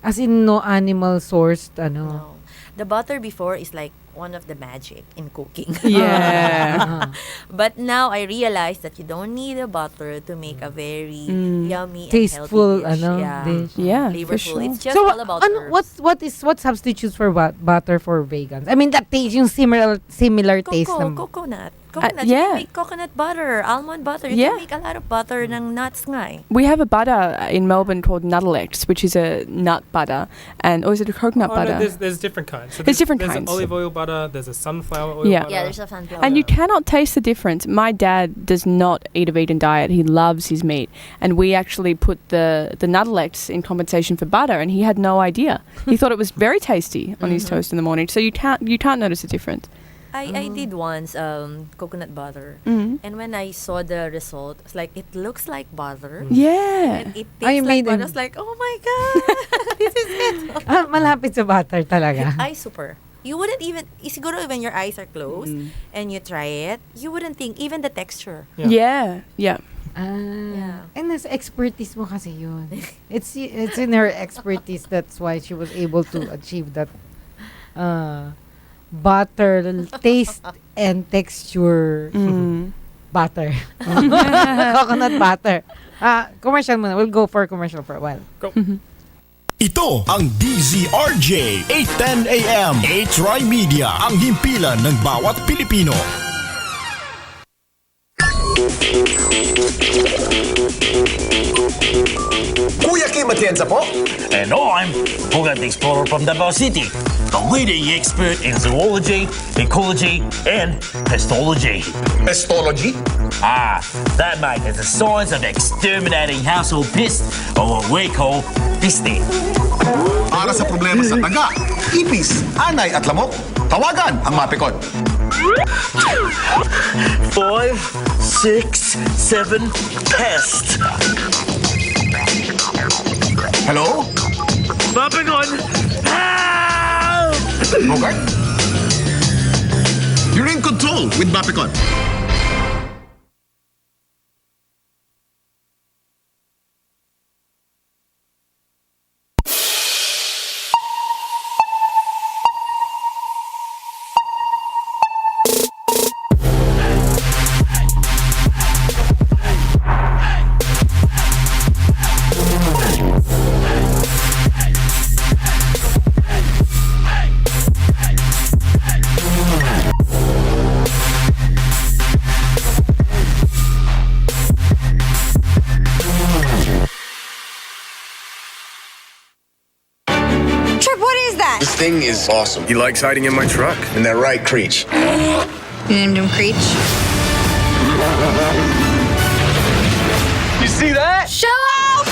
As in no animal sourced, No. The butter before is like one of the magic in cooking. Yeah. But now I realize that you don't need a butter to make a very yummy Tasteful, and healthy dish. dish. Yeah, Flavorful. for sure. It's just So all about herbs. what substitutes for butter for vegans? I mean that taste yung similar taste ng Coconut. You yeah. can make coconut butter, almond butter. You Yeah. can make a lot of butter ng nuts nga eh. We have a butter in Melbourne called Nuttelex, which is a nut butter, or is it a coconut butter? No, there's different kinds. So There's different there's kinds. an olive oil butter, there's a sunflower oil Yeah. butter. Yeah, there's a sunflower. And you cannot taste the difference. My dad does not eat a vegan diet. He loves his meat. And we actually put the Nuttelex in compensation for butter, and he had no idea. He thought it was very tasty on his toast in the morning. So you can't notice the difference. I did once coconut butter. Mm. And when I saw the result, it's like, it looks like butter. Yeah. And it I tastes like made butter. them. I was like, oh my God, this is it. malapit sa butter talaga. Super. You wouldn't even, siguro when your eyes are closed and you try it, you wouldn't think, even the texture. Yeah. Yeah. And nasa expertise mo kasi yun. It's in her expertise. That's why she was able to achieve that butter taste and texture butter. Coconut butter. Commercial muna. We'll go for commercial for a while. Ito ang DZRJ 810 AM H-Ry Media, ang himpilan ng bawat Pilipino. Kuya Kim Atienza po. And I'm Pugat Explorer from Davao City, the leading expert in zoology, ecology, and pestology. Pestology? That, mate, is the science of exterminating household pests, or what we call pesting. Para sa problema sa taga, ipis, anay at lamok, tawagan ang Mapicon. 5, 6, 7, pest. Hello? Mapicon! Help! Bogart? You're in control with Mapicon. This thing is awesome. He likes hiding in my truck. And that right, Creech. You named him Creech? You see that? Shut up!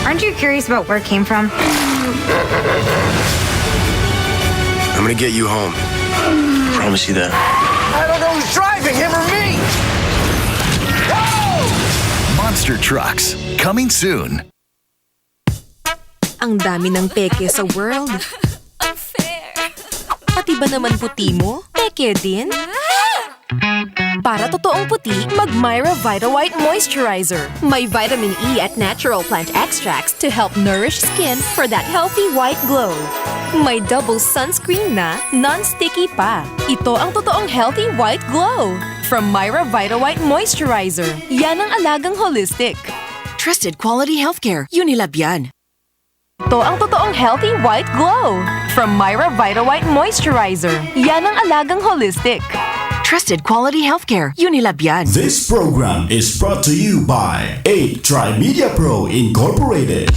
Aren't you curious about where it came from? I'm gonna get you home. I promise you that. I don't know who's driving, him or me. monster trucks. Coming soon. Ang dami ng peke sa world. Pati ba naman puti mo? Peke din? Para totoong puti, mag Myra Vita White Moisturizer. May vitamin E at natural plant extracts to help nourish skin for that healthy white glow. May double sunscreen na, non-sticky pa. Ito ang totoong healthy white glow. From Myra Vita White Moisturizer. Yan ang alagang holistic. Trusted quality healthcare. Unilab yan. Ito ang totoong healthy white glow. From Myra Vita White Moisturizer. Yan ang alagang holistic. Trusted quality healthcare. Unilab yan. This program is brought to you by 8 Trimedia Pro Incorporated.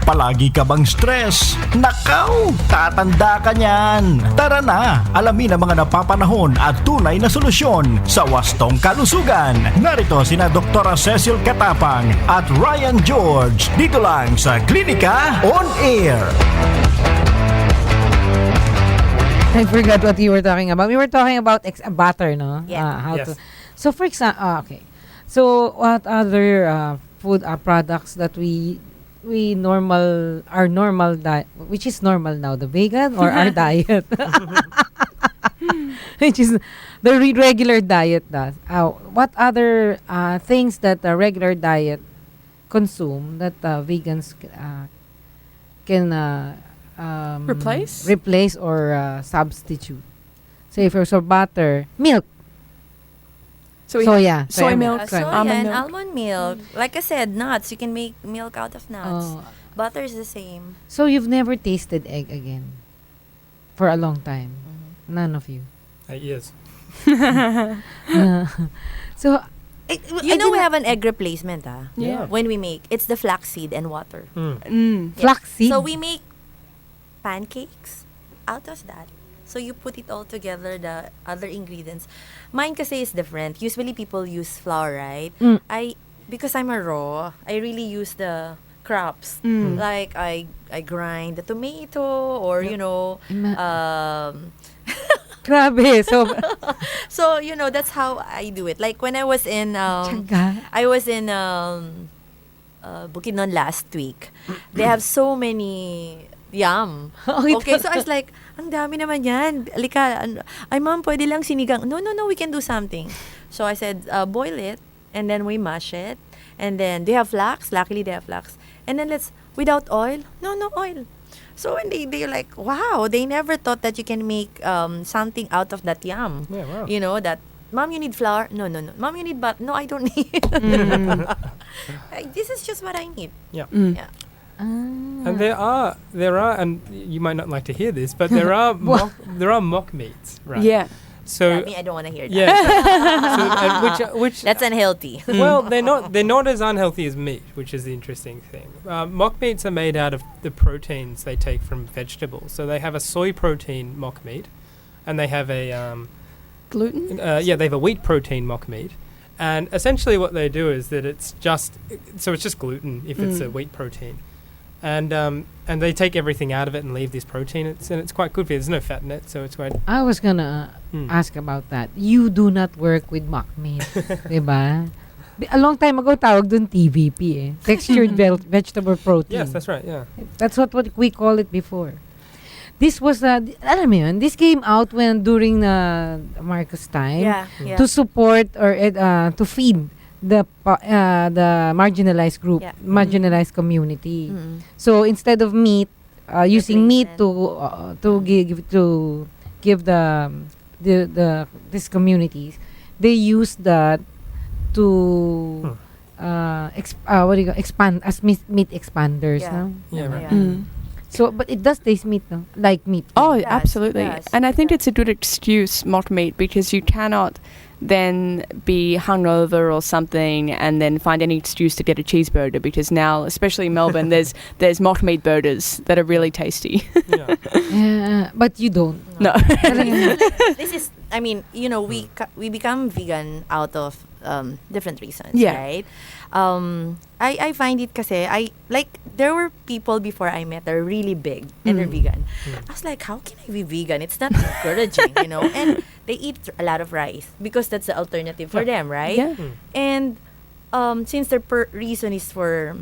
Palagi ka bang stress? Nakaw! Tatanda ka niyan! Tara na! Alamin ang mga napapanahon at tunay na solusyon sa wastong kalusugan. Narito sina Dr. Cecil Katapang at Ryan George. Dito lang sa Klinika On Air. I forgot what you were talking about. We were talking about butter, no? Yeah. How to. So for example, okay. So what other food products that we our normal diet, which is normal now, the vegan or our diet, which is the regular diet does. What other things that the regular diet consume that vegans can replace or substitute? Say for butter, milk. Soya milk, almond and milk. almond milk. Like I said, nuts. You can make milk out of nuts. Butter is the same. So you've never tasted egg again for a long time? None of you? Yes. So, you know we have an egg replacement, Yeah. when we make. It's the flaxseed and water. Flaxseed? So we make pancakes out of that. So you put it all together, the other ingredients. Mine kasi is different. Usually people use flour, right? Because I'm a raw, I really use the crops. Like I grind the tomato or Grabe. So that's how I do it. Like when I was in Bukidnon last week. They have so many yum. Okay, so I was like, ang dami naman yan. Alika, ay ma'am, pwede lang sinigang. No, we can do something. So I said, boil it, and then we mash it. And then, they have flax. Luckily, they have flax. And then without oil? No oil. So when they're like, wow, they never thought that you can make something out of that yum. Yeah, wow. You know, that, mom, you need flour? No. Mom, you need butter? No, I don't need. This is just what I need. Yeah. Yeah. And there are, and you might not like to hear this, but there are mock meats, right? Yeah. So I don't want to hear that. Yeah. So, which that's unhealthy. Well, they're not as unhealthy as meat, which is the interesting thing. Mock meats are made out of the proteins they take from vegetables. So they have a soy protein mock meat, and they have a gluten. They have a wheat protein mock meat. And essentially what they do is that it's just gluten if it's a wheat protein. And they take everything out of it and leave this protein. It's quite good for you. There's no fat in it, so it's quite... I was gonna ask about that. You do not work with mock meat, diba? A long time ago, tawag dun TVP eh. Textured vegetable protein. Yes, that's right, yeah. That's what we call it before. This was, alam mo yun, this came out during Marcos time to support or to feed the marginalized group, marginalized community. So instead of meat, using meat to give these communities, they use that to expand as meat expanders. No? Yeah, right. So, but it does taste meat, no? Like meat. Oh, absolutely. And I think it's a good excuse, mock meat, because you cannot then be hungover or something and then find any excuse to get a cheeseburger, because now, especially in Melbourne, there's mock meat burgers that are really tasty. But you don't. No. This is, I mean, we become vegan out of different reasons, Yeah. right? I find it kasi, there were people before I met that are really big and they're vegan. I was like, how can I be vegan? It's not encouraging, And they eat a lot of rice because that's the alternative for them, right? Yeah. And since their reason is for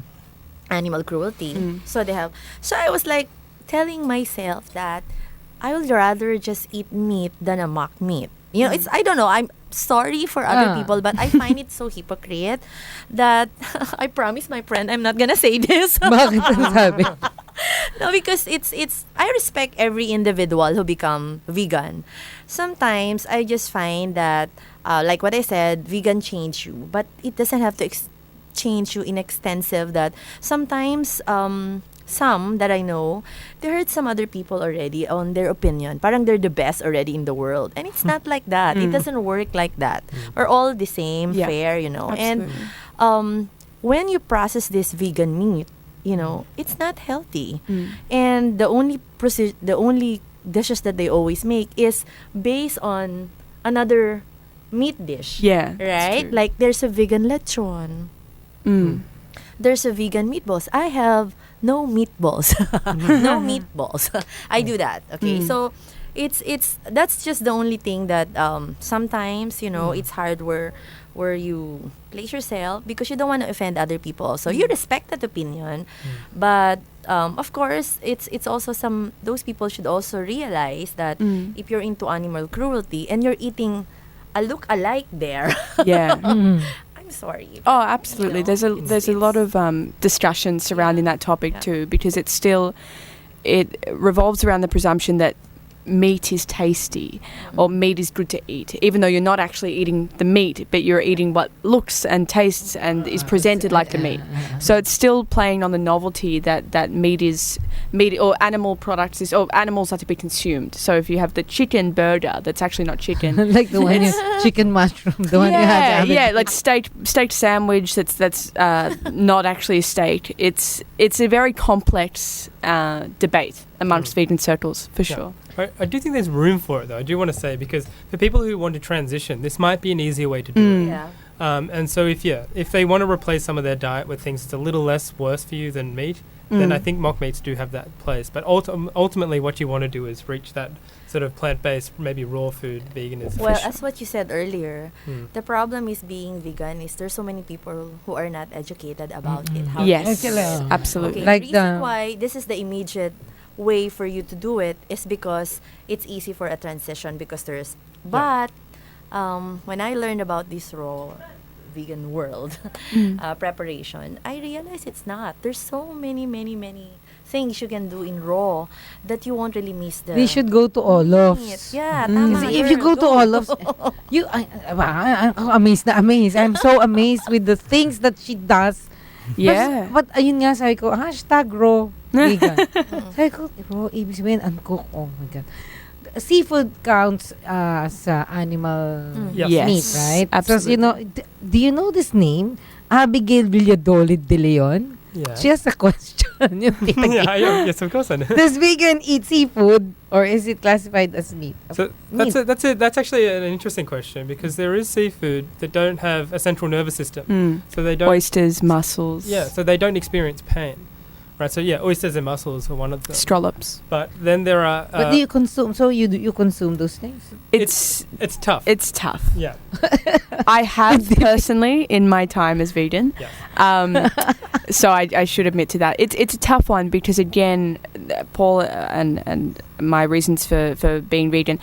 animal cruelty, so they have. So I was like telling myself that I would rather just eat meat than a mock meat. You know, it's, I don't know, I'm sorry for other people, but I find it so hypocrite that I promise my friend I'm not gonna say this. Bakit ang sabi? No, because it's I respect every individual who become vegan. Sometimes I just find that like what I said, vegan change you, but it doesn't have to change you in extensive that sometimes some that I know, they hurt some other people already on their opinion. Parang they're the best already in the world. And it's not like that. It doesn't work like that. We're all the same, fair, you know. Absolutely. And when you process this vegan meat, you know, it's not healthy. And the only dishes that they always make is based on another meat dish. Yeah. Right? Like there's a vegan lechon. There's a vegan meatballs. I have no meatballs. No meatballs. I do that. Okay. So it's that's just the only thing that sometimes, you know, it's hard where you place yourself because you don't want to offend other people. So you respect that opinion, but of course it's also those people should also realize that if you're into animal cruelty and you're eating a look-alike there, Yeah. I'm sorry. Oh, absolutely. You know, There's a lot of discussion surrounding that topic too, because it revolves around the presumption that meat is tasty or meat is good to eat, even though you're not actually eating the meat, but you're eating what looks and tastes and is presented like the meat. So it's still playing on the novelty that meat or animal products or animals are to be consumed. So if you have the chicken burger that's actually not chicken, Like the one chicken mushroom, the one you had. like steak sandwich that's not actually a steak. It's a very complex debate amongst vegan circles for sure. I do think there's room for it, though. I do want to say, because for people who want to transition, this might be an easier way to do it. Yeah. And so if they want to replace some of their diet with things that's a little less worse for you than meat, then I think mock meats do have that place. But ultimately, what you want to do is reach that sort of plant-based, maybe raw food, veganism. Well, as what you said earlier, the problem is being vegan is there's so many people who are not educated about it. How Yes, to do it. absolutely. Okay, Like the reason why this is the immediate way for you to do it is because it's easy for a transition because there's but when I learned about this raw vegan world preparation, I realized it's not. There's so many things you can do in raw that you won't really miss the They should go to Olaf's. yeah, tama, Kasi if you go to Olaf's, I'm amazed. I'm so amazed with the things that she does. Yeah. But ayun nga, sabi ko, #raw vegan. Sabi ko, raw, ibig sabihin, uncooked. Oh my God. Seafood counts as animal Yes. meat, right? Absolutely. So, you know, do you know this name? Abigail Villadolid de Leon? Yeah. She has a question. Yes, of course I know. Does vegan eat seafood or is it classified as meat? So that's actually an interesting question, because there is seafood that don't have a central nervous system, so they don't Oysters, mussels. Yeah, so they don't experience pain, right? So yeah, oysters and mussels are one of them. Scallops. But then there are. But do you consume? So you consume those things? It's tough. It's tough. Yeah. I have personally in my time as vegan. Yes. So I should admit to that. It's a tough one because again, Paul and my reasons for being vegan,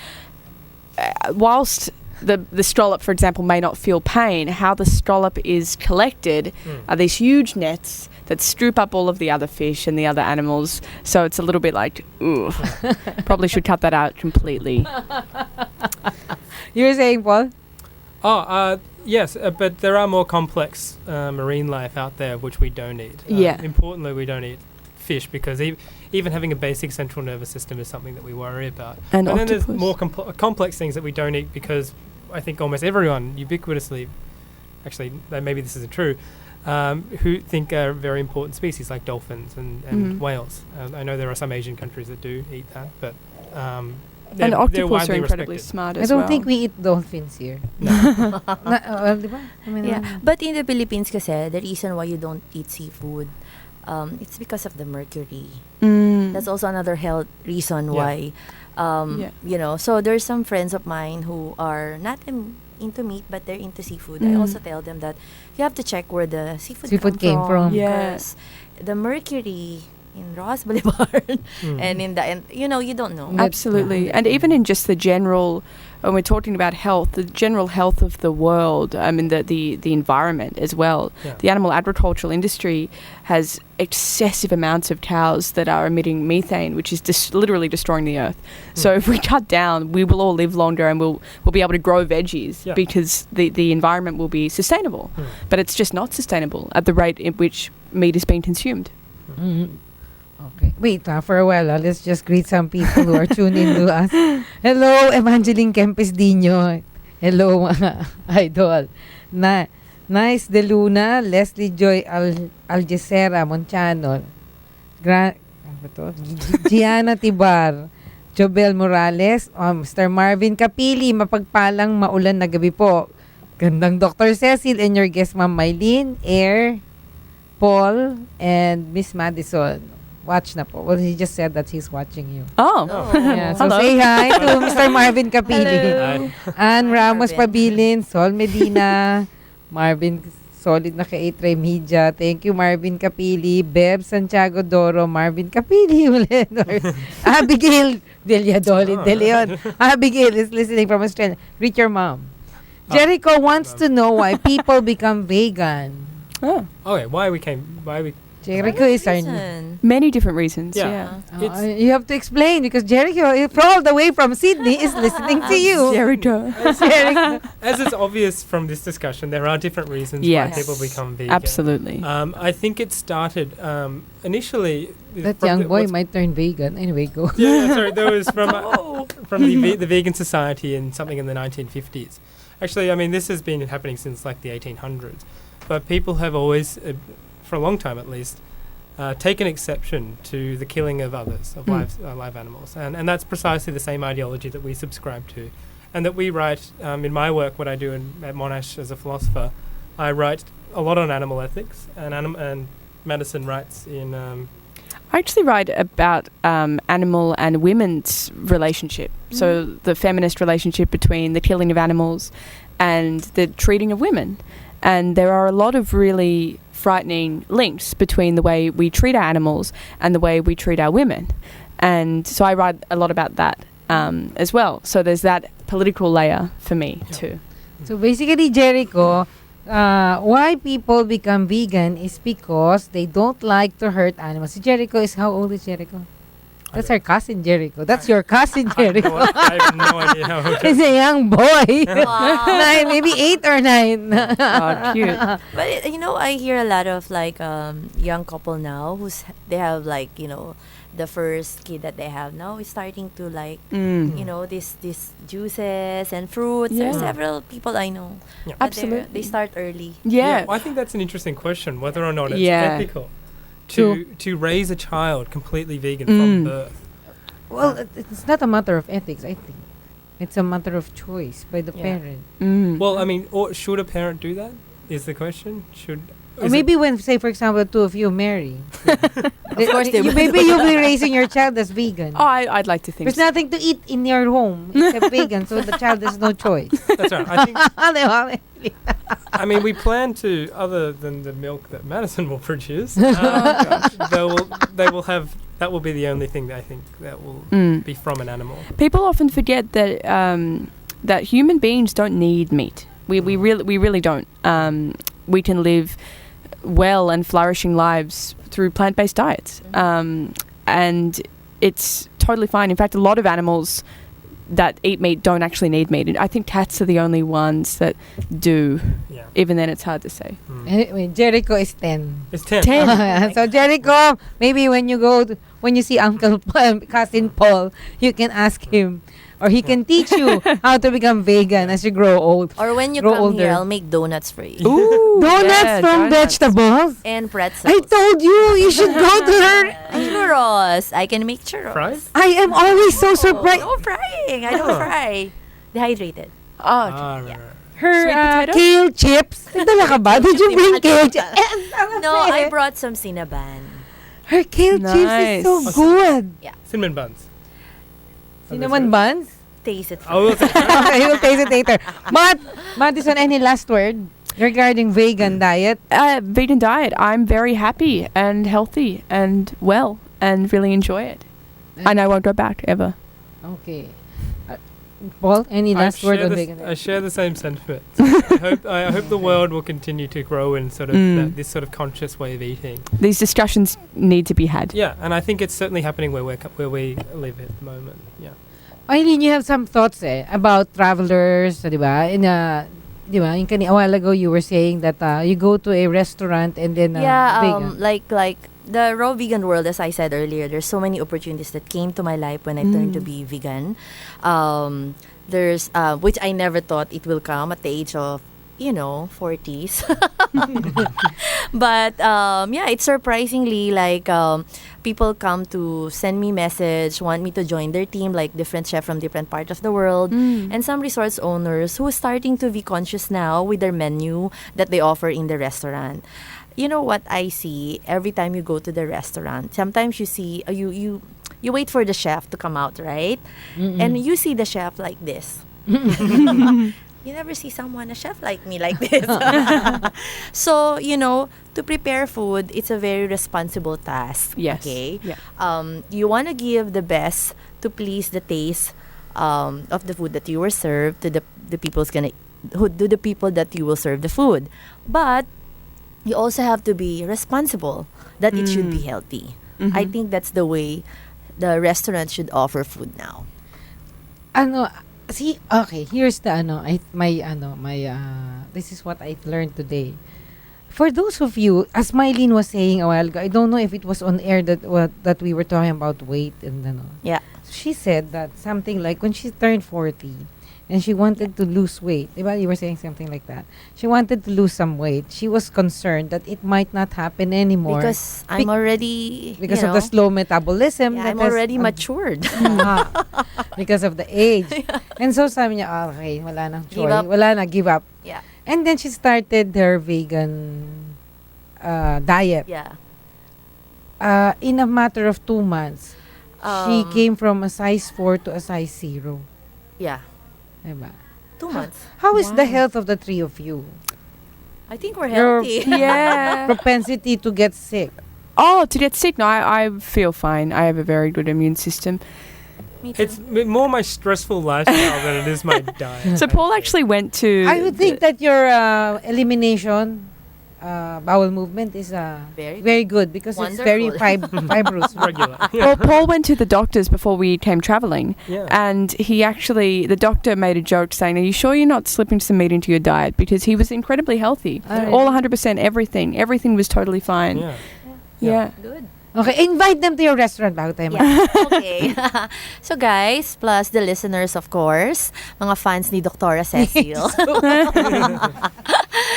whilst the scallop, for example, may not feel pain, how the scallop is collected are these huge nets that scoop up all of the other fish and the other animals. So it's a little bit like, ooh, probably should cut that out completely. You were saying, Paul? Yes, but there are more complex marine life out there which we don't eat. Importantly, we don't eat fish because even having a basic central nervous system is something that we worry about. And then octopus. there's more complex things that we don't eat because I think almost everyone ubiquitously, actually maybe this isn't true, who think are very important species like dolphins and whales. I know there are some Asian countries that do eat that, but and octopus are widely incredibly respected. smart I as don't well. think we eat dolphins here. No. Diba? I mean, Yeah, but in the Philippines kasi, the reason why you don't eat seafood, it's because of the mercury. That's also another health reason why, you know. So there's some friends of mine who are not into meat, but they're into seafood. I also tell them that you have to check where the seafood came from. Because the mercury in Ross Boulevard and in the and you don't know. Absolutely. And even in just the general, when we're talking about health, the general health of the world, I mean the environment as well. Yeah. The animal agricultural industry has excessive amounts of cows that are emitting methane, which is literally destroying the earth. So if we cut down, we will all live longer and we'll be able to grow veggies because the environment will be sustainable. But it's just not sustainable at the rate in which meat is being consumed. Okay. Wait, for a while, let's just greet some people who are tuning to us. Hello, Evangeline Kempes Dino. Hello, mga idol. Nice De Luna, Leslie Joy Algecera Monciano, Gianna Tibar, Jobel Morales, Mr. Marvin Kapili, mapagpalang maulan na gabi po. Gandang Dr. Cecil and your guest, Ma'am Mylene, Air, Paul, and Miss Madison. Watch na po. Well, he just said that he's watching you. Oh. Yeah, so Hello. say hi to Mr. Marvin Kapili. Ann Ramos Pabilin, Sol Medina, Marvin Solid na kay A-Tray Media. Thank you, Marvin Kapili. Beb Santiago Doro, Marvin Kapili ulit. Abigail Villadolid de Leon. Abigail is listening from Australia. Greet your mom. Jericho wants to know why people become vegan. Okay, why we Jericho is our... Many different reasons. Yeah. Yeah. You have to explain because Jericho, all the way from Sydney, is listening to you. Jericho. As is obvious from this discussion, there are different reasons Yes. why people become vegan. Absolutely. I think it started initially. That from young the- boy what's- might turn vegan. Anyway, go. Yeah, sorry, there was from the Vegan Society in something in the 1950s. Actually, I mean, this has been happening since like the 1800s, but people have always, for a long time at least, taken exception to the killing of others, of live animals, and that's precisely the same ideology that we subscribe to, and that we write in my work. What I do at Monash as a philosopher, I write a lot on animal ethics, and Madison writes in. I actually write about animal and women's relationship. So the feminist relationship between the killing of animals and the treating of women. And there are a lot of really frightening links between the way we treat our animals and the way we treat our women. And so I write a lot about that as well. So there's that political layer for me too. So basically, Jericho, why people become vegan is because they don't like to hurt animals. Si Jericho is, how old is Jericho? That's our cousin Jericho. That's your cousin Jericho. I have no idea how old He's a young boy. Wow. Maybe 8 or 9. Oh, cute. But I hear a lot of like young couple now they have like the first kid that they have now is starting to like this juices and fruits. Yeah. There are several people I know. Yeah. that Absolutely. they start early. Yeah. Well, I think that's an interesting question, whether or not it's Yeah. ethical to raise a child completely vegan from birth. Well, it's not a matter of ethics, I think. It's a matter of choice by the parent. Well, I mean, or should a parent do that? Is the question? Or maybe when, say, for example, two of you marry. Of course they will. Maybe you'll be raising your child as vegan. Oh, I'd like to think There's so. nothing to eat in your home except vegan, so the child has no choice. That's right. I think. Di ba? I mean, we plan to, other than the milk that Madison will produce, they will have. That will be the only thing that I think that will be from an animal. People often forget that that human beings don't need meat. We really don't. We can live well and flourishing lives through plant-based diets, and it's totally fine. In fact, a lot of animals that eat meat don't actually need meat. And I think cats are the only ones that do. Yeah. Even then, it's hard to say. Anyway, Jericho is 10. It's 10. 10. So Jericho, maybe when you see Uncle Cousin Paul, you can ask him, or he can teach you how to become vegan as you grow old. Or when you Grow come older. here, I'll make donuts for you. Ooh, Donuts yeah, from donuts. vegetables. And pretzels. I told you should go to her. Churros. I can make churros. Fries? I am always so surprised. No frying. I don't fry. Dehydrated. Oh, Ah, right, right. Her Sweet potato? kale chips. Nagdala ka ba? Did you bring kale chips? No, I brought some cinnamon. Her kale chips is so Nice. good. Cinnamon buns. Cinnamon buns? taste it. I will taste it. Okay, we'll taste it later. Madison, any last word regarding vegan diet? Vegan diet. I'm very happy and healthy and well and really enjoy it. And I won't go back ever. Okay. Paul, any last word on vegan I diet? share the same sentiment. I hope the world will continue to grow in sort of this sort of conscious way of eating. These discussions need to be had. Yeah, and I think it's certainly happening where we live at the moment. Yeah. Eileen, you have some thoughts about travelers, di ba? Di ba? A while ago you were saying that you go to a restaurant and then vegan. Like the raw vegan world, as I said earlier, there's so many opportunities that came to my life when I turned to be vegan. There's which I never thought it will come at the age of 40s. But yeah, it's surprisingly like people come to send me message, want me to join their team, like different chef from different parts of the world, and some resorts owners who are starting to be conscious now with their menu that they offer in the restaurant. You know what I see every time you go to the restaurant? Sometimes you see you wait for the chef to come out, right? And you see the chef like this. You never see a chef like me like this. So, to prepare food, it's a very responsible task. Yes. Okay? Yeah. You want to give the best to please the taste of the food that you were served to the people that you will serve the food. But you also have to be responsible that it should be healthy. I think that's the way the restaurant should offer food now. Here's the this is what I learned today. For those of you, as Mylene was saying a while ago, I don't know if it was on air that we were talking about weight and Yeah. She said that something like when she turned 40 and she wanted to lose weight. Diba? You were saying something like that. She wanted to lose some weight. She was concerned that it might not happen anymore. Because I'm already... Because of the slow metabolism. Yeah, that I'm has, already matured. because of the age. And so sabi niya, okay, wala nang choice. Give up. Wala na, give up. Yeah. And then she started her vegan diet. Yeah. In a matter of 2 months, she came from a size 4 to a size 0. Yeah. Diba? 2 months. How is the health of the three of you? I think we're healthy. Yeah. Propensity to get sick. Oh, to get sick? No, I feel fine. I have a very good immune system. Me too. It's more my stressful lifestyle than it is my diet. So Paul actually went to... I would think that your elimination bowel movement is very good because it's very fibrous. Regular. Well, Paul went to the doctors before we came traveling, and the doctor made a joke saying, "Are you sure you're not slipping some meat into your diet?" Because he was incredibly healthy, all 100%, everything was totally fine. Yeah. Good. Okay, invite them to your restaurant bago tayo Okay. So guys, plus the listeners of course, mga fans ni Dr. Cecil.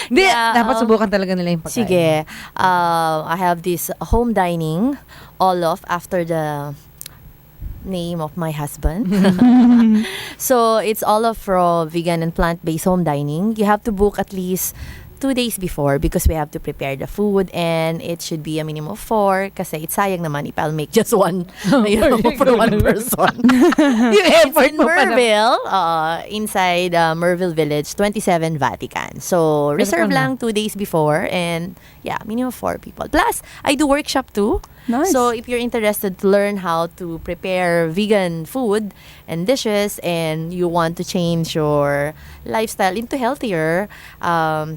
Hindi, dapat subukan talaga nila yung pagkain. Sige. I have this home dining, Olaf, after the name of my husband. So it's Olaf raw, vegan and plant-based home dining. You have to book at least 2 days before because we have to prepare the food and it should be a minimum of 4 kasi it's sayang naman if I'll make just one for one person. It's in Merville, inside Merville Village, 27 Vatican. So reserve lang 2 days before and minimum 4 people. Plus, I do workshop too. Nice. So if you're interested to learn how to prepare vegan food and dishes and you want to change your lifestyle into healthier,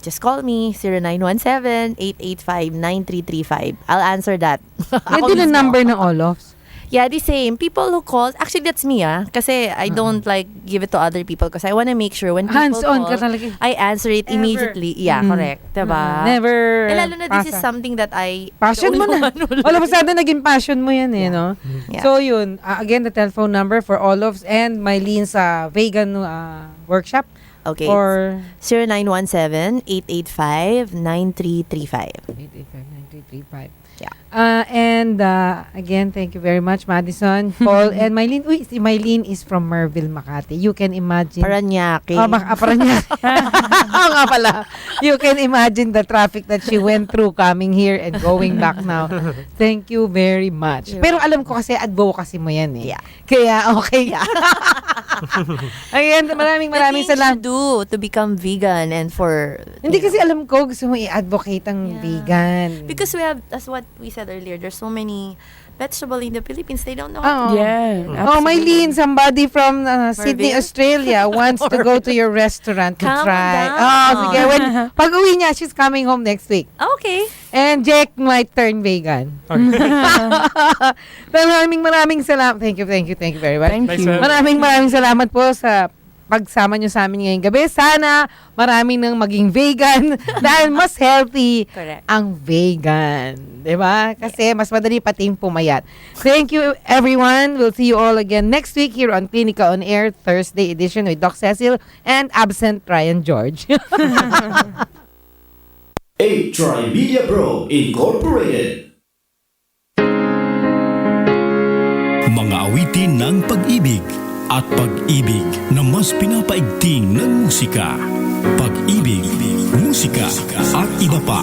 just call me 0917-885-9335. I'll answer that. Yan din ang number ng Olof's. Yeah, the same. People who call, actually that's me kasi I don't give it to other people because I want to make sure when people hands-on call, ka talaga. I answer it immediately. Yeah, correct. Diba? Never And lalo na this is something that I... Passion mo na. All of a sudden, naging passion mo yan no? Yeah. So yun, again, the telephone number for Olof's and Mylene's vegan workshop. Okay. Or 0917-885-9335. 885-9335. Yeah. And again, thank you very much, Madison, Paul, and Mylene. Uy, si Mylene is from Merville, Makati. You can imagine. Paranaque. Paranaque. Oo nga pala. You can imagine the traffic that she went through coming here and going back now. Thank you very much. Pero alam ko kasi advocacy mo yan eh. Yeah. Kaya okay. Ayan, maraming The things salamat. you do to become vegan and for... Hindi kasi alam ko, gusto mo i-advocate ang vegan. Because we have, as what we said earlier, there's so many vegetable in the Philippines, they don't know how Oh. to Oh, Mylene, somebody from Sydney, Marvin? Australia wants to go to your restaurant to Come try. down. Oh, sige. Pag uwi niya, she's coming home next week. Okay. And Jack might turn vegan. Maraming salamat. Thank you very much. Thank you. Maraming salamat po sa pagsama nyo sa amin ngayong gabi. Sana marami nang maging vegan dahil mas healthy Correct. ang vegan. Diba? Kasi mas madali pating pumayat. Thank you, everyone. We'll see you all again next week here on Klinika On Air, Thursday edition with Doc Cecil and absent Ryan George. Tri-Media Pro Incorporated. Mga awitin ng pag-ibig at pag-ibig na mas pinapaigting ng musika. Pag-ibig, musika at iba pa.